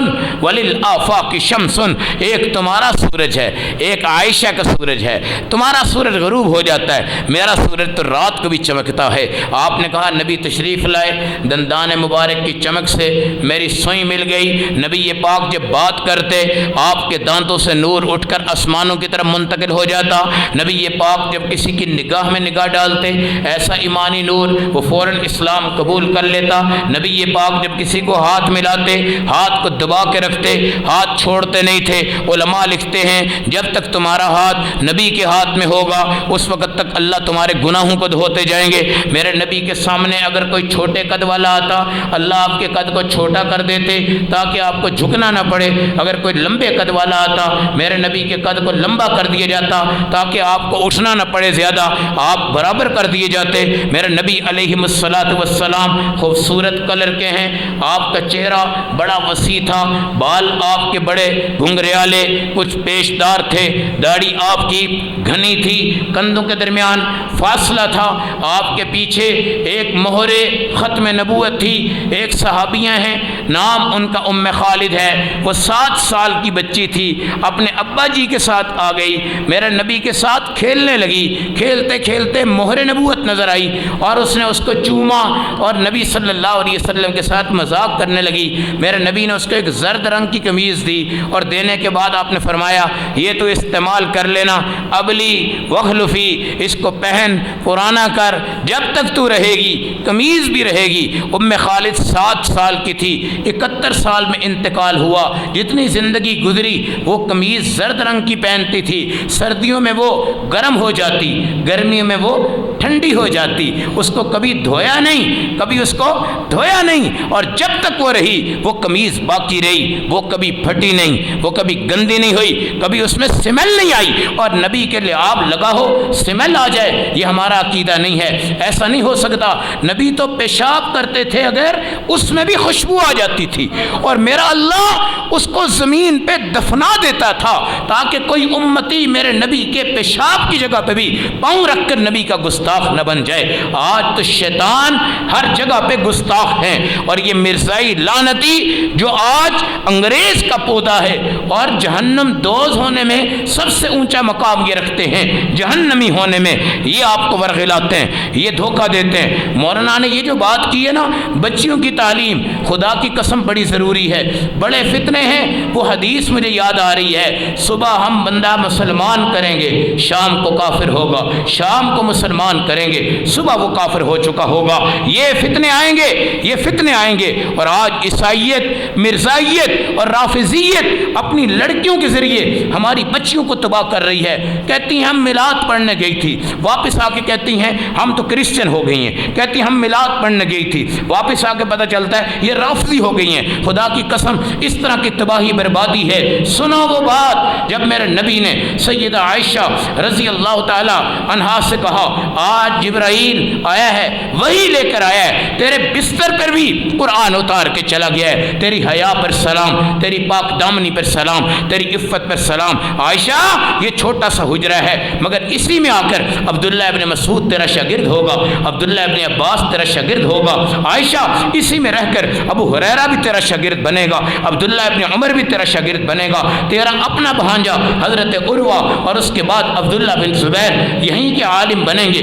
وللآفاق شمس، ایک تمہارا سورج ہے، ایک عائشہ کا سورج ہے۔ تمہارا سورج غروب ہو جاتا ہے، میرا سورج تو رات کو بھی چمکتا ہے۔ آپ نے کہا نبی تشریف لائے، دندان مبارک کی چمک سے میری سوئی مل گئی۔ نبی یہ پاک جب بات کرتے آپ کے دانتوں سے نور اٹھ کر آسمانوں کی طرف منتقل ہو جاتا۔ نبی یہ پاک جب کسی کی نگاہ میں نگاہ ڈالتے ایسا ایمانی نور وہ فوراً اسلام قبول کر لیتا۔ نبی یہ پاک جب کسی کو ہاتھ ملاتے ہاتھ کو دبا کے رکھتے، ہاتھ چھوڑتے نہیں تھے۔ علماء لکھتے ہیں جب تک تمہارا ہاتھ نبی کے ہاتھ میں ہوگا اس وقت تک اللہ تمہارے گناہوں کو دھوتے جائیں گے۔ میرے نبی کے سامنے اگر کوئی چھوٹے قد والا آتا اللہ آپ کے قد کو چھوٹا کر دیتے تاکہ آپ کو جھکنا نہ پڑے۔ اگر کوئی لمبے قد والا آتا میرے نبی کے قد کو لمبا کر دیا جاتا تاکہ آپ کو اٹھنا نہ پڑے، زیادہ آپ برابر کر دیے جاتے۔ میرے نبی علیہ الصلاۃ والسلام خوبصورت کلر کے ہیں، آپ کا چہرہ بڑا وسیع تھا، بال آپ کے بڑے گھنگریالے کچھ پیشدار تھے، داڑھی آپ کی گھنی تھی، کندھوں کے درمیان فاصلہ تھا، آپ کے پیچھے ایک مہر ختم نبوت تھی۔ ایک صحابیاں ہیں نام ان کا ام خالد ہے، وہ 7 سال کی بچی تھی، اپنے ابا جی کے ساتھ آ گئی، میرے نبی کے ساتھ کھیلنے لگی، کھیلتے کھیلتے مہر نبوت نظر آئی اور اس نے اس کو چوما اور نبی صلی اللہ علیہ وسلم کے ساتھ مذاق کرنے لگی۔ میرے نبی نے اس کو ایک زرد رنگ کی قمیض دی اور دینے کے بعد آپ نے فرمایا یہ تو استعمال کر لینا، ابلی وخلفی، اس کو پہن پرانا کر، جب تک تو رہے گی قمیض بھی رہے گی۔ ام خالد 7 سال کی تھی، 71 سال میں انتقال ہوا۔ جتنی زندگی گزری وہ قمیض زرد رنگ کی پہنتی تھی، سردیوں میں وہ گرم ہو جاتی، گرمیوں میں وہ ٹھنڈی ہو جاتی، اس کو کبھی دھویا نہیں، کبھی اس کو دھویا نہیں، اور جب تک وہ رہی وہ قمیض باقی رہی، وہ کبھی پھٹی نہیں، وہ کبھی گندی نہیں ہوئی، کبھی اس میں سمیل نہیں آئی۔ اور نبی کے لعاب لگا ہو سمیل آ جائے یہ ہمارا عقیدہ نہیں ہے، ایسا نہیں ہو سکتا۔ نبی تو پیشاب کرتے تھے اگر اس میں بھی خوشبو آ جاتی تھی، اور میرا اللہ اس کو زمین پہ دفنا دیتا تھا تاکہ کوئی امتی میرے نبی کے پیشاب کی جگہ پہ بھی پاؤں رکھ کر نبی کا گستاخ نہ بن جائے۔ آج تو شیطان ہر جگہ پہ گستاخ ہیں، اور یہ مرزائی لعنتی جو آج انگریز کا پودا ہے اور جہنم دوز ہونے میں سب سے اونچا مقام یہ رکھتے ہیں، جہنمی ہونے میں یہ آپ کو ورغلاتے ہیں، یہ دھوکہ دیتے ہیں۔ مولانا نے یہ جو بات کی ہے نا بچیوں کی تعلیم، خدا کی قسم بڑی ضروری ہے، بڑے فتنے ہیں۔ وہ حدیث مجھے یاد آ رہی ہے، صبح ہم بندہ مسلمان کریں گے شام کو کافر ہوگا، شام کو مسلمان کریں گے صبح وہ کافر ہو چکا ہوگا۔ یہ فتنے آئیں گے، یہ فتنے آئیں گے۔ اور آج عیسائیت، مرزائیت اور رافضیت اپنی لڑکیوں کے ذریعے ہماری بچیوں کو تباہ کر رہی ہے۔ کہتی ہیں ہم میلاد پڑھنے گئی تھی، واپس آ کے کہتی ہیں ہم تو کرسچن ہو گئی ہیں، کہتی ہیں ہم میلاد پڑھنے گئی تھی، واپس آ کے پتہ چلتا ہے یہ رافضی ہو گئی ہیں۔ خدا کی قسم اس طرح کی تباہی بربادی ہے۔ سنو وہ بات جب میرے نبی نے سیدہ عائشہ رضی اللہ تعالی عنہا سے کہا آج جبرائیل آیا ہے، وہی لے کر آیا ہے، تیرے بستر پر بھی قرآن اتار کے چلا گیا ہے، تیری حیا پر سلام، تیری پاک دامنی پر سلام، تیری عفت پر سلام۔ عائشہ یہ چھوٹا سا حجرہ ہے مگر اسی میں آ کر عبداللہ ابن مسعود تیرا شاگرد ہوگا، عبداللہ ابن عباس تیرا شاگرد ہوگا، عائشہ اسی میں رہ کر ابو ہریرہ بھی تیرا شاگرد بنے گا، عبداللہ ابن عمر بھی تیرا شاگرد بنے گا، تیرا اپنا بھانجا حضرت عروہ اور اس کے بعد عبداللہ بن زبیر یہیں کے عالم بنیں گے۔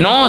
9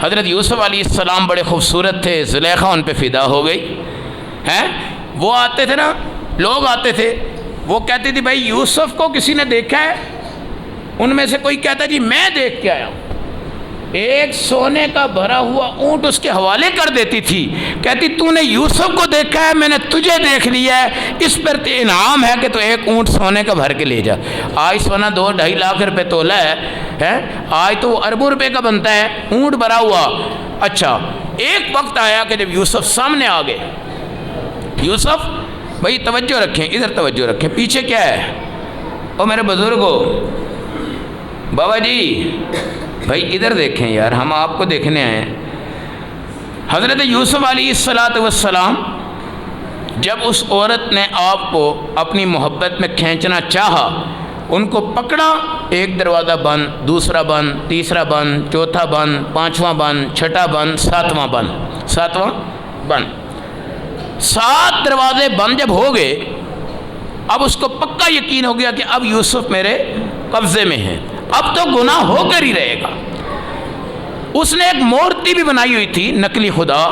حضرت یوسف علیہ السلام بڑے خوبصورت تھے، زلیخا ان پہ فدا ہو گئی ہیں۔ وہ آتے تھے نا، لوگ آتے تھے، وہ کہتے تھے بھائی یوسف کو کسی نے دیکھا ہے؟ ان میں سے کوئی کہتا جی میں دیکھ کے آیا ہوں۔ ایک سونے کا بھرا ہوا اونٹ اس کے حوالے کر دیتی تھی، کہتی تو نے یوسف کو دیکھا ہے، میں نے تجھے دیکھ لیا ہے، اس پر انعام ہے کہ تو ایک اونٹ سونے کا بھر کے لے جا۔ آج سونا 2-2.5 لاکھ روپے تولا ہے، آج تو وہ اربوں روپے کا بنتا ہے اونٹ بھرا ہوا۔ اچھا ایک وقت آیا کہ جب یوسف سامنے آ گئے، یوسف بھائی توجہ رکھیں، ادھر توجہ رکھیں، پیچھے کیا ہے؟ او میرے بزرگو، بابا جی بھائی ادھر دیکھیں یار، ہم آپ کو دیکھنے آئے ہیں۔ حضرت یوسف علیہ السلام جب اس عورت نے آپ کو اپنی محبت میں کھینچنا چاہا، ان کو پکڑا، ایک دروازہ بند، دوسرا بند، تیسرا بند، چوتھا بند، پانچواں بند، چھٹا بند، ساتواں بند، 7 دروازے بند جب ہو گئے، اب اس کو پکا یقین ہو گیا کہ اب یوسف میرے قبضے میں ہے، اب تو گناہ ہو کر ہی رہے گا۔ اس نے ایک مورتی بھی بنائی ہوئی تھی نقلی خدا،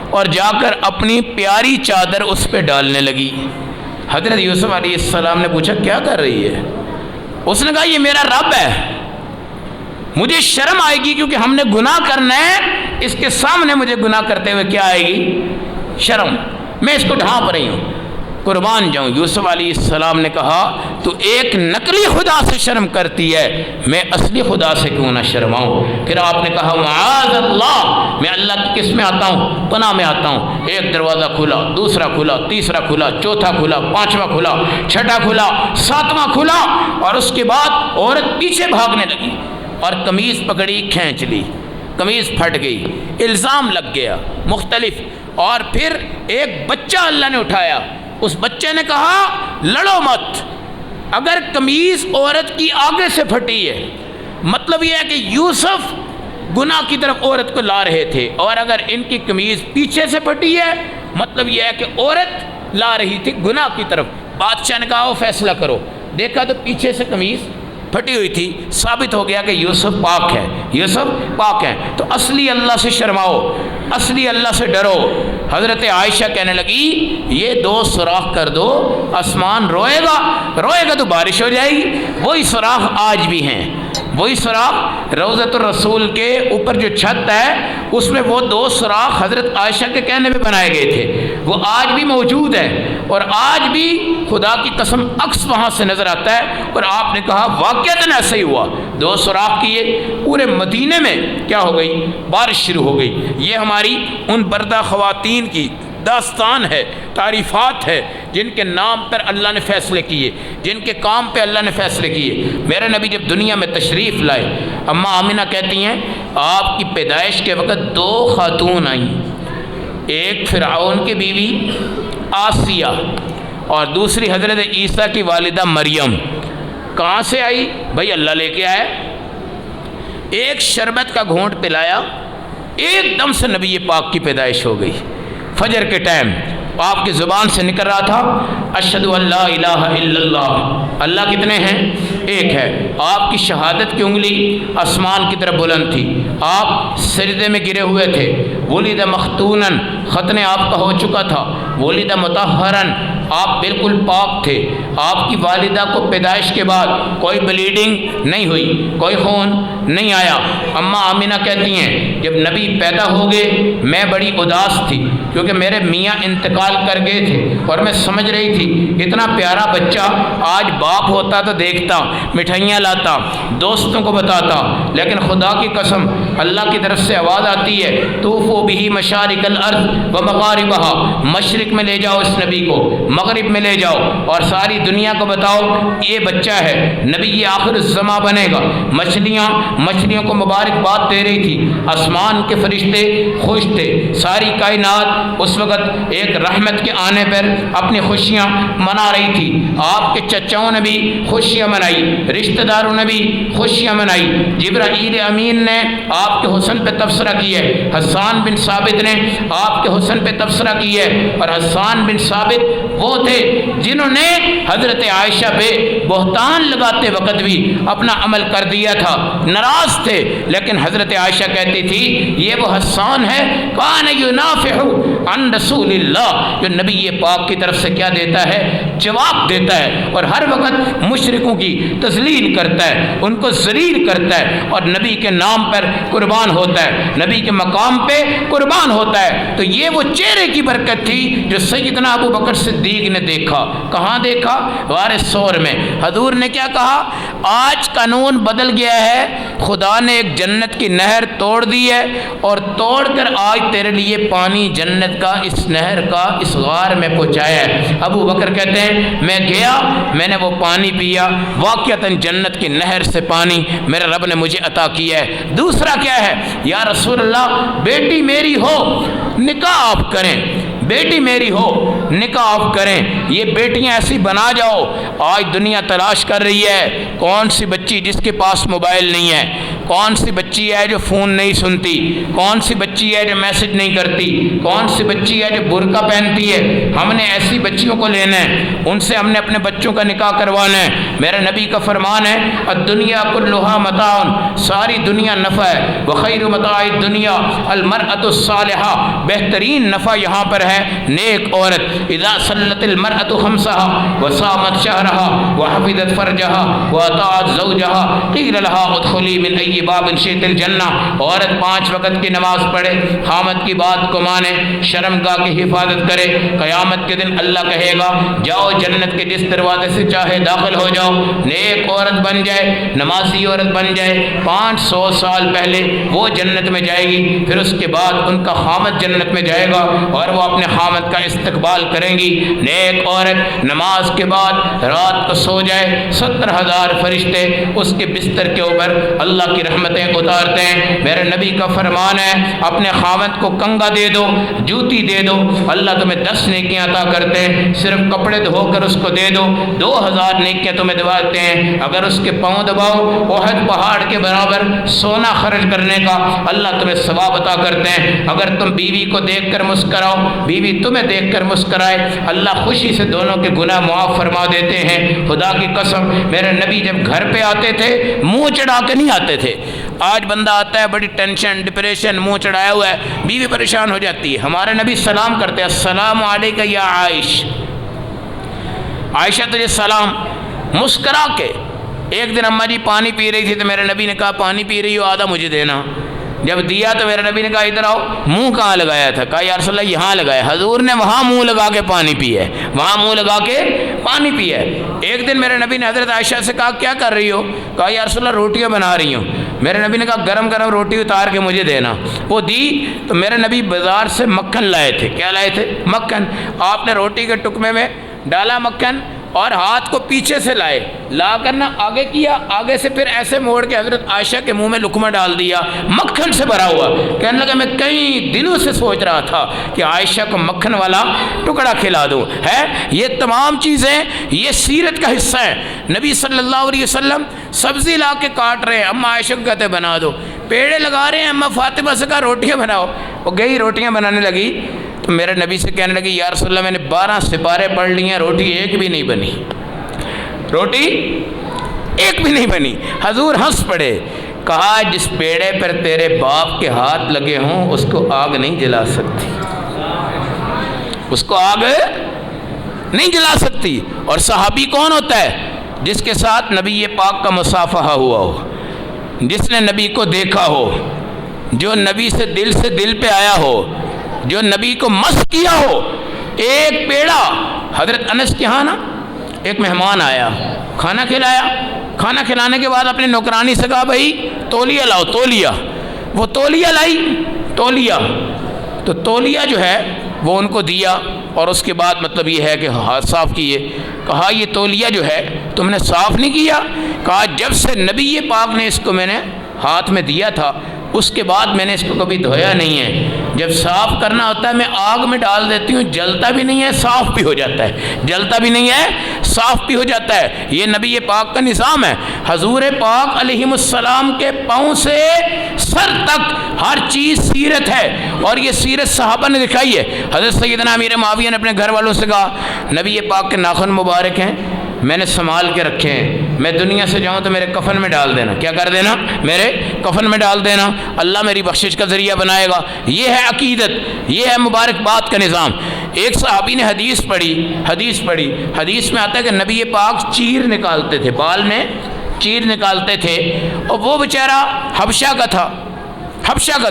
اور جا کر اپنی پیاری چادر اس پہ ڈالنے لگی۔ حضرت یوسف علیہ السلام نے پوچھا کیا کر رہی ہے؟ اس نے کہا یہ میرا رب ہے، مجھے شرم آئے گی کیونکہ ہم نے گناہ کرنا ہے، اس کے سامنے مجھے گناہ کرتے ہوئے کیا آئے گی؟ شرم، میں اس کو ڈھانپ رہی ہوں، قربان جاؤں۔ یوسف علیہ السلام نے کہا تو ایک نقلی خدا سے شرم کرتی ہے، میں اصلی خدا سے کیوں نہ شرماؤں؟ پھر آپ نے کہا معاذ اللہ، میں اللہ کی قسم میں آتا ہوں، پناہ میں آتا ہوں۔ ایک دروازہ کھلا، دوسرا کھلا، تیسرا کھلا، چوتھا کھلا، پانچواں کھلا، چھٹا کھلا، ساتواں کھلا، اور اس کے بعد عورت پیچھے بھاگنے لگی اور قمیض پکڑی، کھینچ لی، قمیض پھٹ گئی، الزام لگ گیا مختلف۔ اور پھر ایک بچہ اللہ نے اٹھایا، اس بچے نے کہا لڑو مت، اگر قمیض عورت کی آگے سے پھٹی ہے مطلب یہ ہے کہ یوسف گناہ کی طرف عورت کو لا رہے تھے، اور اگر ان کی قمیض پیچھے سے پھٹی ہے مطلب یہ ہے کہ عورت لا رہی تھی گناہ کی طرف۔ بادشاہ نے کہا وہ فیصلہ کرو، دیکھا تو پیچھے سے قمیض پھٹی ہوئی تھی، ثابت ہو گیا کہ یوسف پاک ہے، یوسف پاک ہے۔ تو اصلی اللہ سے شرماؤ، اصلی اللہ سے ڈرو۔ حضرت عائشہ کہنے لگی یہ 2 سوراخ کر دو، آسمان روئے گا تو بارش ہو جائے گی۔ وہی سوراخ آج بھی ہیں، وہی سوراخ روضۃ الرسول کے اوپر جو چھت ہے اس میں وہ 2 سوراخ حضرت عائشہ کے کہنے پہ بنائے گئے تھے، وہ آج بھی موجود ہے، اور آج بھی خدا کی قسم عکس وہاں سے نظر آتا ہے۔ اور آپ نے کہا واقعتاً ایسا ہی ہوا، 2 سوراخ کیے، پورے مدینے میں کیا ہو گئی؟ بارش شروع ہو گئی۔ یہ ہماری ان بردہ خواتین کی داستان ہے، تعریفات ہے، جن کے نام پر اللہ نے فیصلے کیے، جن کے کام پہ اللہ نے فیصلے کیے۔ میرے نبی جب دنیا میں تشریف لائے، اماں آمنہ کہتی ہیں آپ کی پیدائش کے وقت 2 خاتون آئیں، ایک فرعون کی بیوی آسیہ اور دوسری حضرت عیسیٰ کی والدہ مریم۔ کہاں سے آئی؟ بھائی اللہ لے کے آئے۔ ایک شربت کا گھونٹ پلایا، ایک دم سے نبی پاک کی پیدائش ہو گئی۔ فجر کے ٹائم آپ کی زبان سے نکل رہا تھا اشہد ان لا الہ الا اللہ، اللہ کتنے ہیں؟ ایک ہے۔ آپ کی شہادت کی انگلی آسمان کی طرف بلند تھی، آپ سجدے میں گرے ہوئے تھے۔ ولد مختونن، ختنہ آپ کا ہو چکا تھا۔ ولد مطہرن، آپ بالکل پاک تھے۔ آپ کی والدہ کو پیدائش کے بعد کوئی بلیڈنگ نہیں ہوئی، کوئی خون نہیں آیا۔ اماں آمنہ کہتی ہیں جب نبی پیدا ہو گئے میں بڑی اداس تھی، کیونکہ میرے میاں انتقال کر گئے تھے، اور میں سمجھ رہی تھی اتنا پیارا بچہ آج باپ ہوتا تو دیکھتا، مٹھائیاں لاتا، دوستوں کو بتاتا، لیکن خدا کی قسم اللہ کی طرف سے آواز آتی ہے طوفوا بہ مشارق الارض و مغاربہا، مشرق میں لے جاؤ اس نبی کو، مغرب میں لے جاؤ، اور ساری دنیا کو بتاؤ یہ بچہ ہے، نبی یہ آخر الزماں بنے گا۔ مچھلیوں کو مبارکباد دے رہی تھی، آسمان کے فرشتے خوش تھے، ساری کائنات اس وقت ایک رحمت کے آنے پر اپنی خوشیاں منا رہی تھی۔ آپ کے چچاؤں نے بھی خوشیاں منائی، رشتہ داروں نے بھی خوشیاں منائی۔ جبرائیل امین نے آپ کے حسن پہ تبصرہ کیا، حسان بن ثابت نے آپ کے کے حسن پہ تبصرہ کی ہے۔ اور حسان بن ثابت وہ تھے جنہوں نے حضرت عائشہ پہ بہتان لگاتے وقت بھی اپنا عمل کر دیا تھا، ناراض تھے، لیکن حضرت عائشہ کہتی تھی یہ وہ حسان ہے کان ینافح عن رسول اللہ، جو نبی پاک کی طرف سے کیا دیتا ہے؟ جواب دیتا ہے، اور ہر وقت مشرکوں کی تذلیل کرتا ہے، ان کو ذلیل کرتا ہے، اور نبی کے نام پر قربان ہوتا ہے، نبی کے مقام پہ قربان ہوتا ہے۔ تو یہ وہ چہرے کی برکت تھی جو سیدنا ابو بکر صدیق نے دیکھا۔ کہاں دیکھا؟ غار ثور میں۔ حضور نے کیا کہا؟ آج قانون بدل گیا ہے، خدا نے ایک جنت کی نہر توڑ دی ہے، اور توڑ کر آج تیرے لیے پانی جنت کا اس نہر کا اس غار میں پہنچایا ہے۔ ابو بکر کہتے ہیں میں گیا، میں نے وہ پانی پیا، واقعتاً جنت کی نہر سے پانی میرے رب نے مجھے عطا کیا ہے۔ دوسرا کیا ہے؟ یا رسول اللہ بیٹی میری ہو نکاح آپ کریں، بیٹی میری ہو نکاح آپ کریں، یہ بیٹیاں ایسی بنا جاؤ۔ آج دنیا تلاش کر رہی ہے کون سی بچی جس کے پاس موبائل نہیں ہے، کون سی بچی ہے جو فون نہیں سنتی، کون سی بچی ہے جو میسج نہیں کرتی، کون سی بچی ہے جو برقع پہنتی ہے۔ ہم نے ایسی بچیوں کو لینا ہے، ان سے ہم نے اپنے بچوں کا نکاح کروانا ہے۔ میرے نبی کا فرمان ہے الدنیا کلھا متاع، ساری دنیا نفع ہے، وخیر متاع الدنیا المرأۃ الصالحہ، بہترین نفع یہاں پر ہے نیک عورت۔ اذا صلت المرأۃ خمسها وصامت شهرها وحفظت فرجها واطاعت زوجها قیل لها ادخلی من ای باب شئت الجنہ، عورت 5 وقت کی نماز پڑھے، خامد کی بات کو مانے، شرمگاہ کی حفاظت کرے، قیامت کے دن اللہ کہے گا جاؤ جنت کے جس دروازے سے چاہے داخل ہو جاؤ، نیک عورت بن جائے، نمازی عورت بن جائے، 500 سال پہلے وہ جنت میں جائے گی، پھر اس کے بعد ان کا خامد جنت میں جائے گا اور وہ اپنے خامد کا استقبال کریں گی۔ نیک عورت نماز کے بعد رات کو سو جائے، 70,000 فرشتے اس کے بستر کے اوپر اللہ کی رحمتیں اتارتے ہیں۔ میرے نبی کا فرمان ہے اپنے خامد کو کنگا دے دو، جوتی دے دو، اللہ تمہیں 10 نیکیاں عطا کرتے ہیں، صرف کپڑے دھو کر اس کو دے دو 2000 نیکیاں تمہیں دباتے ہیں۔ اگر اس کے پاؤں دباؤ احد پہاڑ کے برابر سونا خرچ کرنے کا اللہ تمہیں ثواب عطا کرتے ہیں۔ اگر تم بیوی کو دیکھ کر مسکراؤ، بیوی تمہیں دیکھ کر مسکرائے، اللہ خوشی سے دونوں کے گناہ معاف فرما دیتے ہیں۔ خدا کی قسم میرے نبی جب گھر پہ آتے تھے منہ چڑھا کے نہیں آتے تھے۔ آج بندہ آتا ہے بڑی ٹینشن ڈپریشن منہ چڑھایا ہوا ہے، بیوی پریشان ہو جاتی ہے۔ ہمارے نبی سلام کرتے ہیں السلام علیکہ یا عائش، عائشہ تجھے سلام، مسکرا کے۔ ایک دن اماں جی پانی پی رہی تھی تو میرے نبی نے کہا پانی پی رہی ہو آدھا مجھے دینا، جب دیا تو میرے نبی نے کہا ادھر آؤ، منہ کہاں لگایا تھا؟ کہا یا رسول اللہ یہاں لگایا۔ حضور نے وہاں منہ لگا کے پانی پیا ہے، وہاں منہ لگا کے پانی پیا ہے۔ ایک دن میرے نبی نے حضرت عائشہ سے کہا کیا کر رہی ہو؟ کہا یا رسول اللہ روٹیاں بنا رہی ہوں۔ میرے نبی نے کہا گرم گرم روٹی اتار کے مجھے دینا، وہ دی تو میرے نبی بازار سے مکھن لائے تھے۔ کیا لائے تھے؟ مکھن۔ آپ نے روٹی کے ٹکمے میں ڈالا مکھن اور ہاتھ کو پیچھے سے لائے، لا کر نہ آگے کیا، آگے سے پھر ایسے موڑ کے حضرت عائشہ کے منہ میں لقمہ ڈال دیا، مکھن سے بھرا ہوا۔ کہنے لگا میں کئی دنوں سے سوچ رہا تھا کہ عائشہ کو مکھن والا ٹکڑا کھلا دوں۔ ہے یہ تمام چیزیں یہ سیرت کا حصہ ہے۔ نبی صلی اللہ علیہ وسلم سبزی لا کے کاٹ رہے ہیں، اماں عائشہ کو کہتے بنا دو، پیڑے لگا رہے ہیں، اماں فاطمہ سے کہا روٹیاں بناؤ، وہ گئی روٹیاں بنانے لگی تو میرے نبی سے کہنے لگی یا رسول اللہ میں نے 12 سپارے پڑھ لی ہیں، روٹی ایک بھی نہیں بنی، روٹی ایک بھی نہیں بنی۔ حضور ہنس پڑے، کہا جس پیڑے پر تیرے باپ کے ہاتھ لگے ہوں اس کو آگ نہیں جلا سکتی، اس کو آگ نہیں جلا سکتی۔ اور صحابی کون ہوتا ہے؟ جس کے ساتھ نبی پاک کا مصافحہ ہوا ہو، جس نے نبی کو دیکھا ہو، جو نبی سے دل پہ آیا ہو، جو نبی کو مس کیا ہو۔ ایک پیڑا حضرت انس کے ہاں نا ایک مہمان آیا، کھانا کھلایا، کھانا کھلانے کے بعد اپنی نوکرانی سے کہا بھائی تولیہ لاؤ، تولیہ۔ وہ تولیہ لائی، تولیہ تو تولیہ جو ہے وہ ان کو دیا، اور اس کے بعد مطلب یہ ہے کہ ہاتھ صاف کیے۔ کہا یہ تولیہ جو ہے تم نے صاف نہیں کیا؟ کہا جب سے نبی پاک نے اس کو میں نے ہاتھ میں دیا تھا اس کے بعد میں نے اس کو کبھی دھویا نہیں ہے۔ جب صاف کرنا ہوتا ہے میں آگ میں ڈال دیتی ہوں، جلتا بھی نہیں ہے، صاف بھی ہو جاتا ہے، جلتا بھی نہیں ہے، صاف بھی ہو جاتا ہے۔ یہ نبی پاک کا نظام ہے۔ حضور پاک علیہ السلام کے پاؤں سے سر تک ہر چیز سیرت ہے، اور یہ سیرت صحابہ نے دکھائی ہے۔ حضرت سیدنا امیر معاویہ نے اپنے گھر والوں سے کہا نبی پاک کے ناخن مبارک ہیں، میں نے سنبھال کے رکھے ہیں، میں دنیا سے جاؤں تو میرے کفن میں ڈال دینا۔ کیا کر دینا؟ میرے کفن میں ڈال دینا، اللہ میری بخشش کا ذریعہ بنائے گا۔ یہ ہے عقیدت، یہ ہے مبارکباد کا نظام۔ ایک صحابی نے حدیث پڑھی، حدیث میں آتا ہے کہ نبی پاک چیر نکالتے تھے، بال میں چیر نکالتے تھے، اور وہ بیچارہ حبشہ کا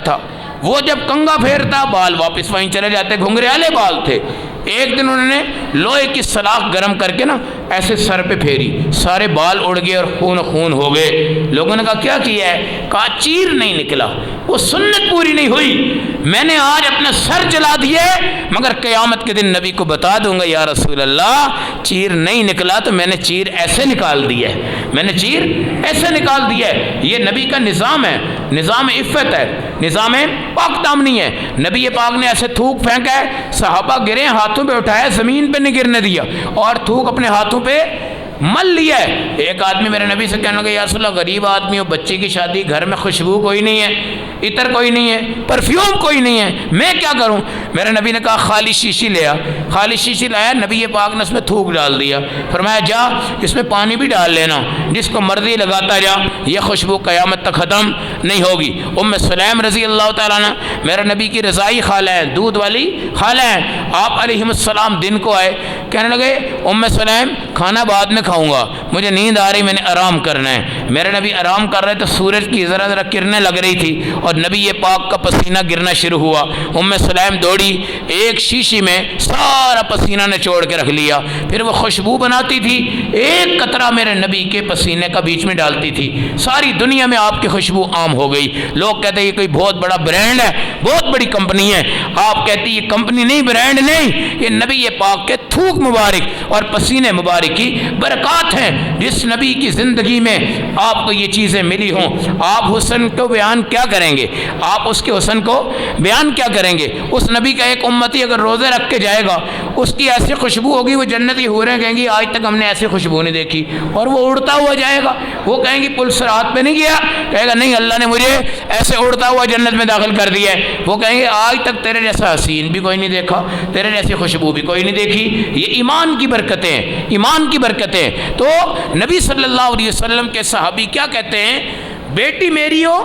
تھا، وہ جب کنگا پھیرتا بال واپس وہیں چلے جاتے، گھنگریالے بال تھے۔ ایک دن انہوں نے لوہے کی سلاخ گرم کر کے ایسے سر پہ پھیری، سارے بال اڑ گئے اور خون ہو گئے۔ لوگوں نے کہا کیا کیا ہے؟ کہا چیر نہیں نکلا، وہ سنت پوری نہیں ہوئی، میں نے آج اپنا سر جلا دیا مگر قیامت کے دن نبی کو بتا دوں گا یا رسول اللہ چیر نہیں نکلا تو میں نے چیر ایسے نکال دیا ہے، یہ نبی کا نظام ہے، نظام عفت ہے، نظام پاک دامنی ہے۔ نبی پاک نے ایسے تھوک پھینکا ہے، صحابہ گرے، ہاتھوں پہ اٹھایا، زمین پہ نہیں گرنے دیا، اور تھوک اپنے ہاتھوں پہ مل لیا ہے۔ ایک آدمی میرے نبی سے کہنے لگا یا رسول اللہ غریب آدمی ہو، بچے کی شادی، گھر میں خوشبو کوئی نہیں ہے، عطر کوئی نہیں ہے، پرفیوم کوئی نہیں ہے، میں کیا کروں؟ میرے نبی نے کہا خالی شیشی لایا، نبی پاک نے اس میں تھوک ڈال دیا، فرمایا جا اس میں پانی بھی ڈال لینا، جس کو مرضی لگاتا جا، یہ خوشبو قیامت تک ختم نہیں ہوگی۔ ام سلیم رضی اللہ تعالیٰ عنہ میرے نبی کی رضائی خالہ ہیں، دودھ والی خالہ ہیں۔ آپ علیہ السلام دن کو آئے، کہنے لگے ام سلیم کھانا بعد میں کھاؤں گا، مجھے نیند آ رہی، میں نے آرام کرنا ہے۔ میرے نبی آرام کر رہے تو سورج کی ذرا کرنیں لگ رہی تھی، اور نبی پاک کا پسینہ گرنا شروع ہوا۔ ام سلیم دوڑی، ایک شیشی میں سارا پسینہ نچوڑ کے رکھ لیا، پھر وہ خوشبو بناتی تھی، ایک قطرہ میرے نبی کے پسینے کا بیچ میں ڈالتی تھی، ساری دنیا میں آپ کی خوشبو عام ہو گئی۔ لوگ کہتے ہیں یہ کوئی بہت بڑا برانڈ ہے، بہت بڑی کمپنی ہے، آپ کہتی یہ کمپنی نہیں، برانڈ نہیں، یہ نبی پاک کے تھوک مبارک اور پسینے مبارک کی برکات ہیں۔ جس نبی کی زندگی میں آپ کو یہ چیزیں ملی ہوں، آپ حسن کو بیان کیا کریں گے؟ آپ اس کے حسن کو بیان کیا کریں گے؟ اس نبی کا ایک امتی اگر روزے رکھ کے جائے گا، اس کی ایسی خوشبو ہوگی، وہ جنتی حوریں کہیں گی آج تک ہم نے ایسی خوشبو نہیں دیکھی، اور وہ اڑتا ہوا جائے گا، وہ کہیں گی پل صراط پہ نہیں گیا، کہے گا نہیں اللہ نے مجھے ایسے اڑتا ہوا جنت میں داخل کر دیا ہے، وہ کہیں گے آج تک تیرے جیسا حسین بھی کوئی نہیں دیکھا، تیرے جیسی خوشبو بھی کوئی نہیں دیکھی۔ یہ ایمان کی برکتیں، ایمان کی برکتیں۔ تو نبی صلی اللہ علیہ وسلم کے صحابی کیا کہتے ہیں؟ بیٹی میری ہو،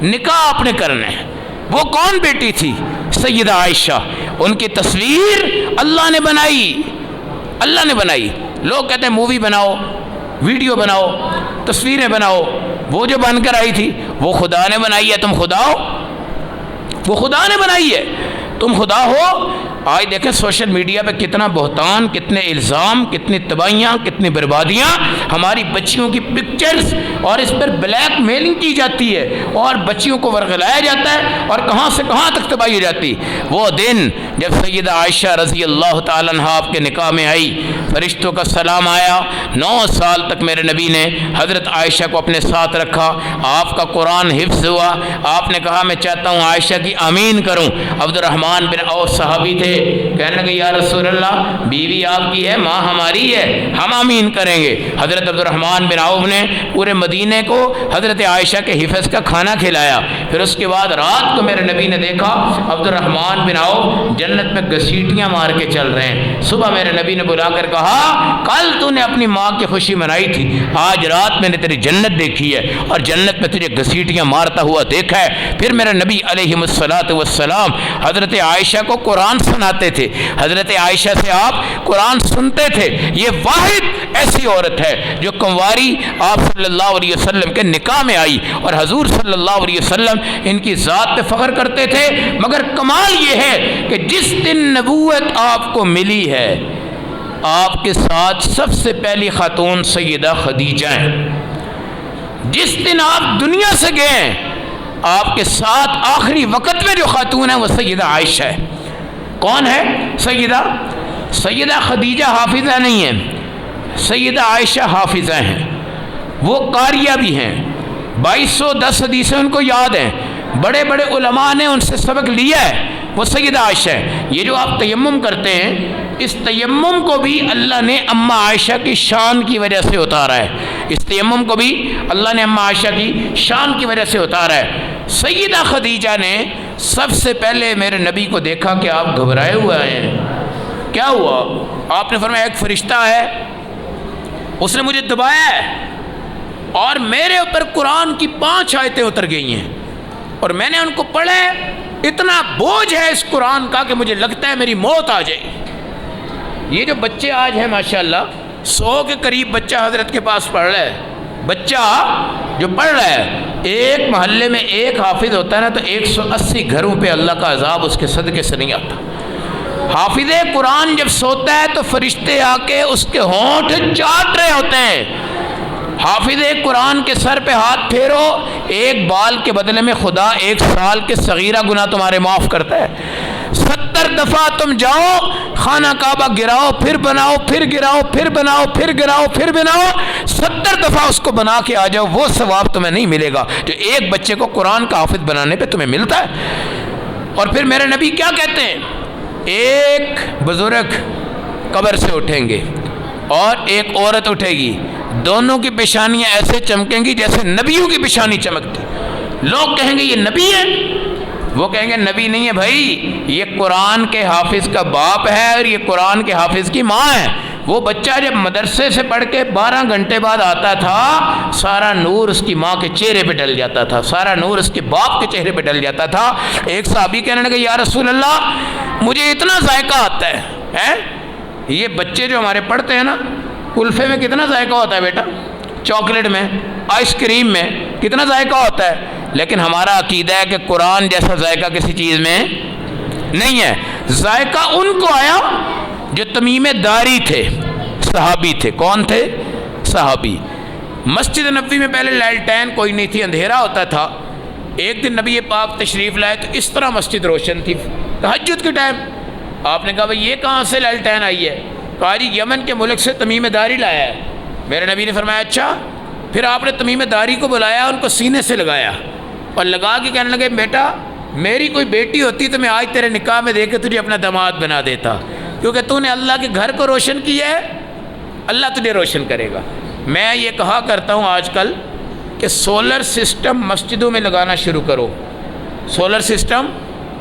نکاح آپ نے کرنا ہے۔ وہ کون بیٹی تھی؟ سیدہ عائشہ، ان کی تصویر اللہ نے بنائی۔ لوگ کہتے ہیں مووی بناؤ، ویڈیو بناؤ، تصویریں بناؤ، وہ جو بن کر آئی تھی وہ خدا نے بنائی ہے، تم خدا ہو؟ وہ خدا نے بنائی ہے، تم خدا ہو؟ آج دیکھیں سوشل میڈیا پہ کتنا بہتان، کتنے الزام، کتنی تباہیاں، کتنی بربادیاں، ہماری بچیوں کی پکچرز اور اس پر بلیک میلنگ کی جاتی ہے، اور بچیوں کو ورغلایا جاتا ہے، اور کہاں سے کہاں تک تباہی ہو جاتی۔ وہ دن جب سیدہ عائشہ رضی اللہ تعالیٰ عنہا آپ کے نکاح میں آئی، فرشتوں کا سلام آیا، 9 سال تک میرے نبی نے حضرت عائشہ کو اپنے ساتھ رکھا، آپ کا قرآن حفظ ہوا، آپ نے کہا میں چاہتا ہوں عائشہ کی آمین کروں۔ عبد الرحمن بن عوف صحابی تھے، کہنے لگے یا رسول اللہ بیوی آپ کی ہے، ماں ہماری ہے، ہم آمین کریں گے۔ حضرت عبد الرحمن بن عوف نے پورے مدینے کو حضرت عائشہ کے حفظ کا کھانا کھلایا۔ پھر اس کے بعد رات کو میرے نبی نے دیکھا عبد الرحمن بن عوف جنت میں گھسیٹیاں مار کے چل رہے ہیں۔ صبح میرے نبی نے بلا کر کہا کل تو نے اپنی ماں کی خوشی منائی تھی، آج رات میں نے تیری جنت دیکھی ہے اور جنت میں تجھے گھسیٹیاں مارتا ہوا دیکھا ہے۔ پھر میرے نبی علیہ السلام حضرت عائشہ کو قرآن سناتے تھے، حضرت عائشہ سے آپ قرآن سنتے تھے۔ یہ واحد ایسی عورت ہے جو کنواری آپ صلی اللہ علیہ وسلم کے نکاح میں آئی، اور حضور صلی اللہ علیہ وسلم ان کی ذات پہ فخر کرتے تھے۔ مگر کمال یہ ہے کہ جس دن نبوت آپ کو ملی ہے، آپ کے ساتھ سب سے پہلی خاتون سیدہ خدیجہ ہیں۔ جس دن آپ دنیا سے گئے، آپ کے ساتھ آخری وقت میں جو خاتون ہے وہ سیدہ عائشہ ہے۔ کون ہے سیدہ خدیجہ حافظہ نہیں ہے، سیدہ عائشہ حافظہ ہیں، وہ قاریہ بھی ہیں، 2210 حدیثیں ان کو یاد ہیں، بڑے بڑے علماء نے ان سے سبق لیا ہے، وہ سیدہ عائشہ ہے۔ یہ جو آپ تیمم کرتے ہیں اس تیمم کو بھی اللہ نے اماں عائشہ کی شان کی وجہ سے اتارا ہے، اس تیمم کو بھی اللہ نے اماں عائشہ کی شان کی وجہ سے اتارا ہے۔ سیدہ خدیجہ نے سب سے پہلے میرے نبی کو دیکھا کہ آپ گھبرائے ہوئے ہیں، کیا ہوا؟ آپ نے فرمایا ایک فرشتہ ہے، اس نے مجھے دبایا ہے اور میرے اوپر قرآن کی 5 آیتیں اتر گئی ہیں اور میں نے ان کو پڑھا ہے، اتنا بوجھ ہے اس قرآن کا کہ مجھے لگتا ہے میری موت آ جائے۔ یہ جو بچے آج ہیں ماشاءاللہ 100 کے قریب بچہ حضرت کے پاس پڑھ رہا ہے، بچہ جو پڑھ رہا ہے، ایک محلے میں ایک حافظ ہوتا ہے نا تو 180 گھروں پہ اللہ کا عذاب اس کے صدقے سے نہیں آتا۔ حافظ قرآن جب سوتا ہے تو فرشتے آ کے اس کے ہونٹ چاٹ رہے ہوتے ہیں۔ حافظ قرآن کے سر پہ ہاتھ پھیرو، ایک بال کے بدلے میں خدا 1 سال کے صغیرہ گناہ تمہارے معاف کرتا ہے۔ 70 دفعہ تم جاؤ خانہ کعبہ گراؤ پھر بناؤ، پھر گراؤ پھر بناؤ، پھر گراؤ پھر بناؤ، 70 دفعہ اس کو بنا کے آ جاؤ، وہ ثواب تمہیں نہیں ملے گا جو ایک بچے کو قرآن کا حافظ بنانے پہ تمہیں ملتا ہے۔ اور پھر میرے نبی کیا کہتے ہیں؟ ایک بزرگ قبر سے اٹھیں گے اور ایک عورت اٹھے گی، دونوں کی پیشانیاں ایسے چمکیں گی جیسے نبیوں کی پیشانی چمکتی۔ لوگ کہیں گے یہ نبی ہے، وہ کہیں گے نبی نہیں ہے بھائی، یہ قرآن کے حافظ کا باپ ہے اور یہ قرآن کے حافظ کی ماں ہے۔ وہ بچہ جب مدرسے سے پڑھ کے 12 گھنٹے بعد آتا تھا، سارا نور اس کی ماں کے چہرے پہ ڈل جاتا تھا، سارا نور اس کے باپ کے چہرے پہ ڈل جاتا تھا۔ ایک صحابی کہنے لگے یا رسول اللہ مجھے اتنا ذائقہ آتا ہے، یہ بچے جو ہمارے پڑھتے ہیں نا، کلفے میں کتنا ذائقہ ہوتا ہے بیٹا، چاکلیٹ میں، آئس کریم میں کتنا ذائقہ ہوتا ہے، لیکن ہمارا عقیدہ ہے کہ قرآن جیسا ذائقہ کسی چیز میں نہیں ہے۔ ذائقہ ان کو آیا جو تمیم داری تھے، صحابی تھے۔ کون تھے؟ صحابی۔ مسجد نبوی میں پہلے لالٹین کوئی نہیں تھی، اندھیرا ہوتا تھا۔ ایک دن نبی پاک تشریف لائے تو اس طرح مسجد روشن تھی، تہجد کے ٹائم۔ آپ نے کہا بھئی یہ کہاں سے لالٹین آئی ہے؟ کہا جی یمن کے ملک سے تمیم داری لایا ہے۔ میرے نبی نے فرمایا اچھا؟ پھر آپ نے تمیم داری کو بلایا، ان کو سینے سے لگایا اور لگا کے کہنے لگے بیٹا میری کوئی بیٹی ہوتی تو میں آج تیرے نکاح میں دے کے تجھے اپنا داماد بنا دیتا، کیونکہ تو نے اللہ کے گھر کو روشن کیا ہے، اللہ تجھے روشن کرے گا۔ میں یہ کہا کرتا ہوں آج کل کہ سولر سسٹم مسجدوں میں لگانا شروع کرو، سولر سسٹم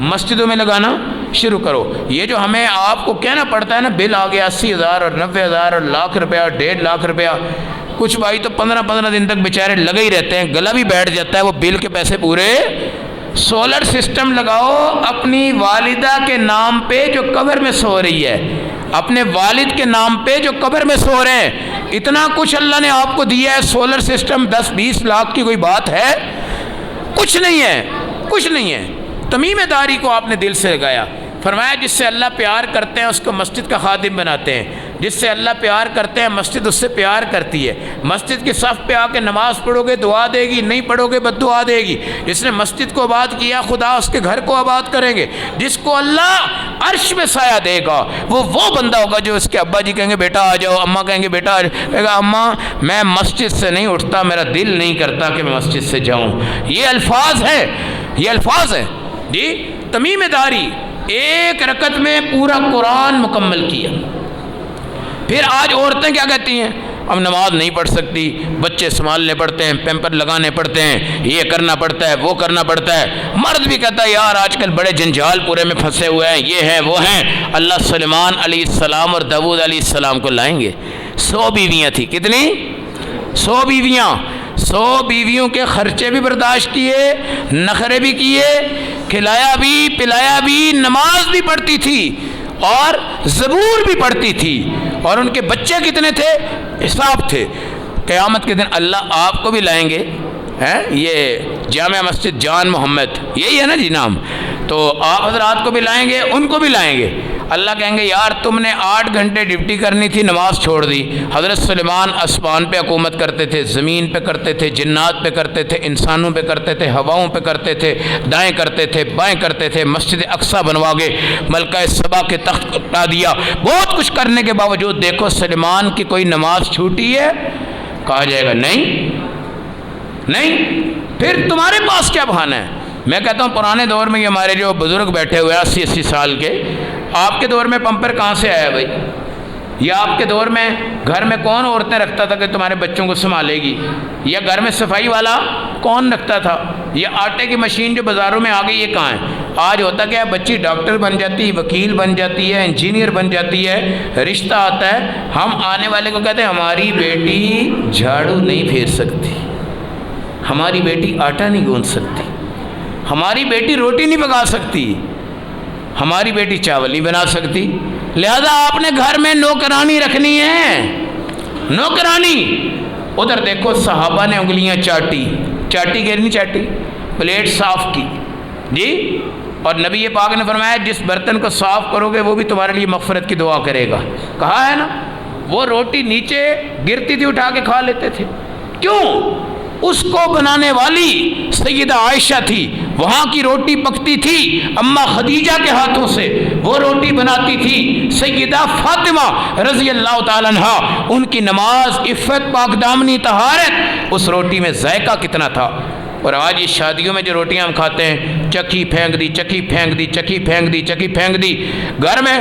مسجدوں میں لگانا شروع کرو۔ یہ جو ہمیں آپ کو کہنا پڑتا ہے نا بل آ گیا 80,000 اور 90,000 اور لاکھ روپیہ اور 1.5 لاکھ روپیہ، کچھ بھائی تو 15 دن تک بیچارے لگے ہی رہتے ہیں، گلا بھی بیٹھ جاتا ہے وہ بل کے پیسے پورے۔ سولر سسٹم لگاؤ اپنی والدہ کے نام پہ جو قبر میں سو رہی ہے، اپنے والد کے نام پہ جو قبر میں سو رہے ہیں۔ اتنا کچھ اللہ نے آپ کو دیا ہے، سولر سسٹم 10-20 لاکھ کی کوئی بات ہے؟ کچھ نہیں ہے، کچھ نہیں ہے۔ تمیم داری کو آپ نے دل سے لگایا، فرمایا جس سے اللہ پیار کرتے ہیں اس کو مسجد کا خادم بناتے ہیں، جس سے اللہ پیار کرتے ہیں مسجد اس سے پیار کرتی ہے۔ مسجد کے صف پہ آ کے نماز پڑھو گے دعا دے گی، نہیں پڑھو گے بد دعا دے گی۔ جس نے مسجد کو آباد کیا خدا اس کے گھر کو آباد کریں گے۔ جس کو اللہ عرش میں سایہ دے گا وہ بندہ ہوگا جو اس کے ابا جی کہیں گے بیٹا آ جاؤ، اماں کہیں گے بیٹا آ جاؤ، کہے گا اماں میں مسجد سے نہیں اٹھتا، میرا دل نہیں کرتا کہ میں مسجد سے جاؤں۔ یہ الفاظ ہے، یہ الفاظ ہے جی۔ تمیم داری ایک رکعت میں پورا قرآن مکمل کیا۔ پھر آج عورتیں کیا کہتی ہیں؟ اب نماز نہیں پڑھ سکتی، بچے سنبھالنے پڑتے ہیں، پیمپر لگانے پڑتے ہیں، یہ کرنا پڑتا ہے وہ کرنا پڑتا ہے۔ مرد بھی کہتا ہے یار آج کل بڑے جنجال پورے میں پھنسے ہوئے ہیں، یہ ہیں وہ ہیں۔ اللہ سلیمان علیہ السلام اور داؤد علیہ السلام کو لائیں گے، 100 بیویاں تھیں۔ کتنی؟ 100 بیویاں۔ 100 بیویوں کے خرچے بھی برداشت کیے، نخرے بھی کیے، کھلایا بھی پلایا بھی، نماز بھی پڑھتی تھی اور زبور بھی پڑھتی تھی۔ اور ان کے بچے کتنے تھے؟ حساب تھے۔ قیامت کے دن اللہ آپ کو بھی لائیں گے، یہ جامع مسجد جان محمد یہی ہے نا جی نام، تو آپ حضرات کو بھی لائیں گے، ان کو بھی لائیں گے۔ اللہ کہیں گے یار تم نے 8 گھنٹے ڈیوٹی کرنی تھی، نماز چھوڑ دی۔ حضرت سلیمان آسمان پہ حکومت کرتے تھے، زمین پہ کرتے تھے، جنات پہ کرتے تھے، انسانوں پہ کرتے تھے، ہواؤں پہ کرتے تھے، دائیں کرتے تھے بائیں کرتے تھے، مسجد اقصیٰ بنوا گے، ملکہ سبا کے تخت اٹھا دیا، بہت کچھ کرنے کے باوجود دیکھو سلیمان کی کوئی نماز چھوٹی ہے؟ کہا جائے گا نہیں نہیں۔ پھر تمہارے پاس کیا بہانہ ہے؟ میں کہتا ہوں پرانے دور میں یہ ہمارے جو بزرگ بیٹھے ہوئے 80-80 سال کے، آپ کے دور میں پمپر کہاں سے آیا بھائی؟ یا آپ کے دور میں گھر میں کون عورتیں رکھتا تھا کہ تمہارے بچوں کو سنبھالے گی؟ یا گھر میں صفائی والا کون رکھتا تھا؟ یہ آٹے کی مشین جو بازاروں میں آ گئی یہ کہاں ہے؟ آج ہوتا کیا ہے، بچی ڈاکٹر بن جاتی ہے، وکیل بن جاتی ہے، انجینئر بن جاتی ہے، رشتہ آتا ہے، ہم آنے والے کو کہتے ہیں ہماری بیٹی جھاڑو نہیں پھیر سکتی، ہماری بیٹی آٹا نہیں گوندھ سکتی، ہماری بیٹی روٹی نہیں پکا سکتی، ہماری بیٹی چاول نہیں بنا سکتی۔ لہذا آپ نے گھر میں نوکرانی رکھنی ہے، نوکرانی۔ ادھر دیکھو صحابہ نے انگلیاں چاٹی کہ نہیں چاٹی؟ پلیٹ صاف کی جی، اور نبی پاک نے فرمایا جس برتن کو صاف کرو گے وہ بھی تمہارے لیے مغفرت کی دعا کرے گا، کہا ہے نا۔ وہ روٹی نیچے گرتی تھی اٹھا کے کھا لیتے تھے، کیوں؟ اس کو بنانے والی سیدہ عائشہ تھی، وہاں کی روٹی پکتی تھی اماں خدیجہ کے ہاتھوں سے، وہ روٹی بناتی تھی سیدہ فاطمہ رضی اللہ تعالیٰ عنہا، ان کی نماز، عفت، پاک دامنی، طہارت، اس روٹی میں ذائقہ کتنا تھا۔ اور آج یہ شادیوں میں جو روٹیاں ہم کھاتے ہیں، چکی پھینک دی، چکی پھینک دی، چکی پھینک دی، چکی پھینک دی، گھر میں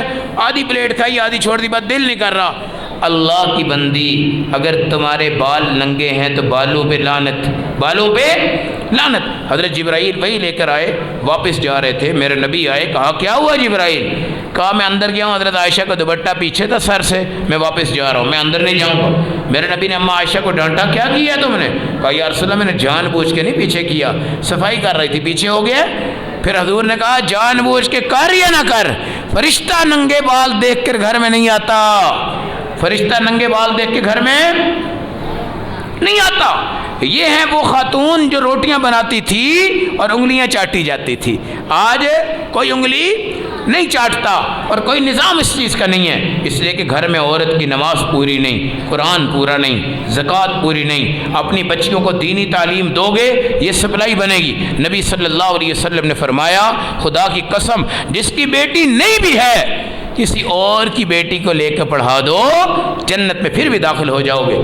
آدھی پلیٹ کھائی آدھی چھوڑ دی، بس دل نہیں کر رہا۔ اللہ کی بندی، اگر تمہارے بال ننگے ہیں تو بالوں پہ لعنت، بالوں پہ لعنت۔ حضرت جبرائیل وہی لے کر آئے، واپس جا رہے تھے، میرے نبی آئے، کہا کیا ہوا جبرائیل؟ کہا میں اندر گیا ہوں، حضرت عائشہ کا دوپٹہ پیچھے تھا سر سے، میں واپس جا رہا ہوں، میں اندر نہیں جاؤں گا۔ میرے نبی نے اماں عائشہ کو ڈانٹا، کیا کیا تم نے؟ کہا یا رسول اللہ میں نے جان بوجھ کے نہیں پیچھے کیا، صفائی کر رہی تھی پیچھے ہو گیا۔ پھر حضور نے کہا جان بوجھ کے کر یا نہ کر، فرشتہ ننگے بال دیکھ کر گھر میں نہیں آتا، فرشتہ ننگے بال دیکھ کے گھر میں نہیں آتا۔ یہ ہیں وہ خاتون جو روٹیاں بناتی تھی اور انگلیاں چاٹی جاتی تھی۔ آج کوئی انگلی نہیں چاٹتا اور کوئی نظام اس چیز کا نہیں ہے، اس لیے کہ گھر میں عورت کی نماز پوری نہیں، قرآن پورا نہیں، زکوٰۃ پوری نہیں، اپنی بچیوں کو دینی تعلیم دو گے یہ سپلائی بنے گی۔ نبی صلی اللہ علیہ وسلم نے فرمایا خدا کی قسم جس کی بیٹی نہیں بھی ہے کسی اور کی بیٹی کو لے کے پڑھا دو، جنت میں پھر بھی داخل ہو جاؤ گے۔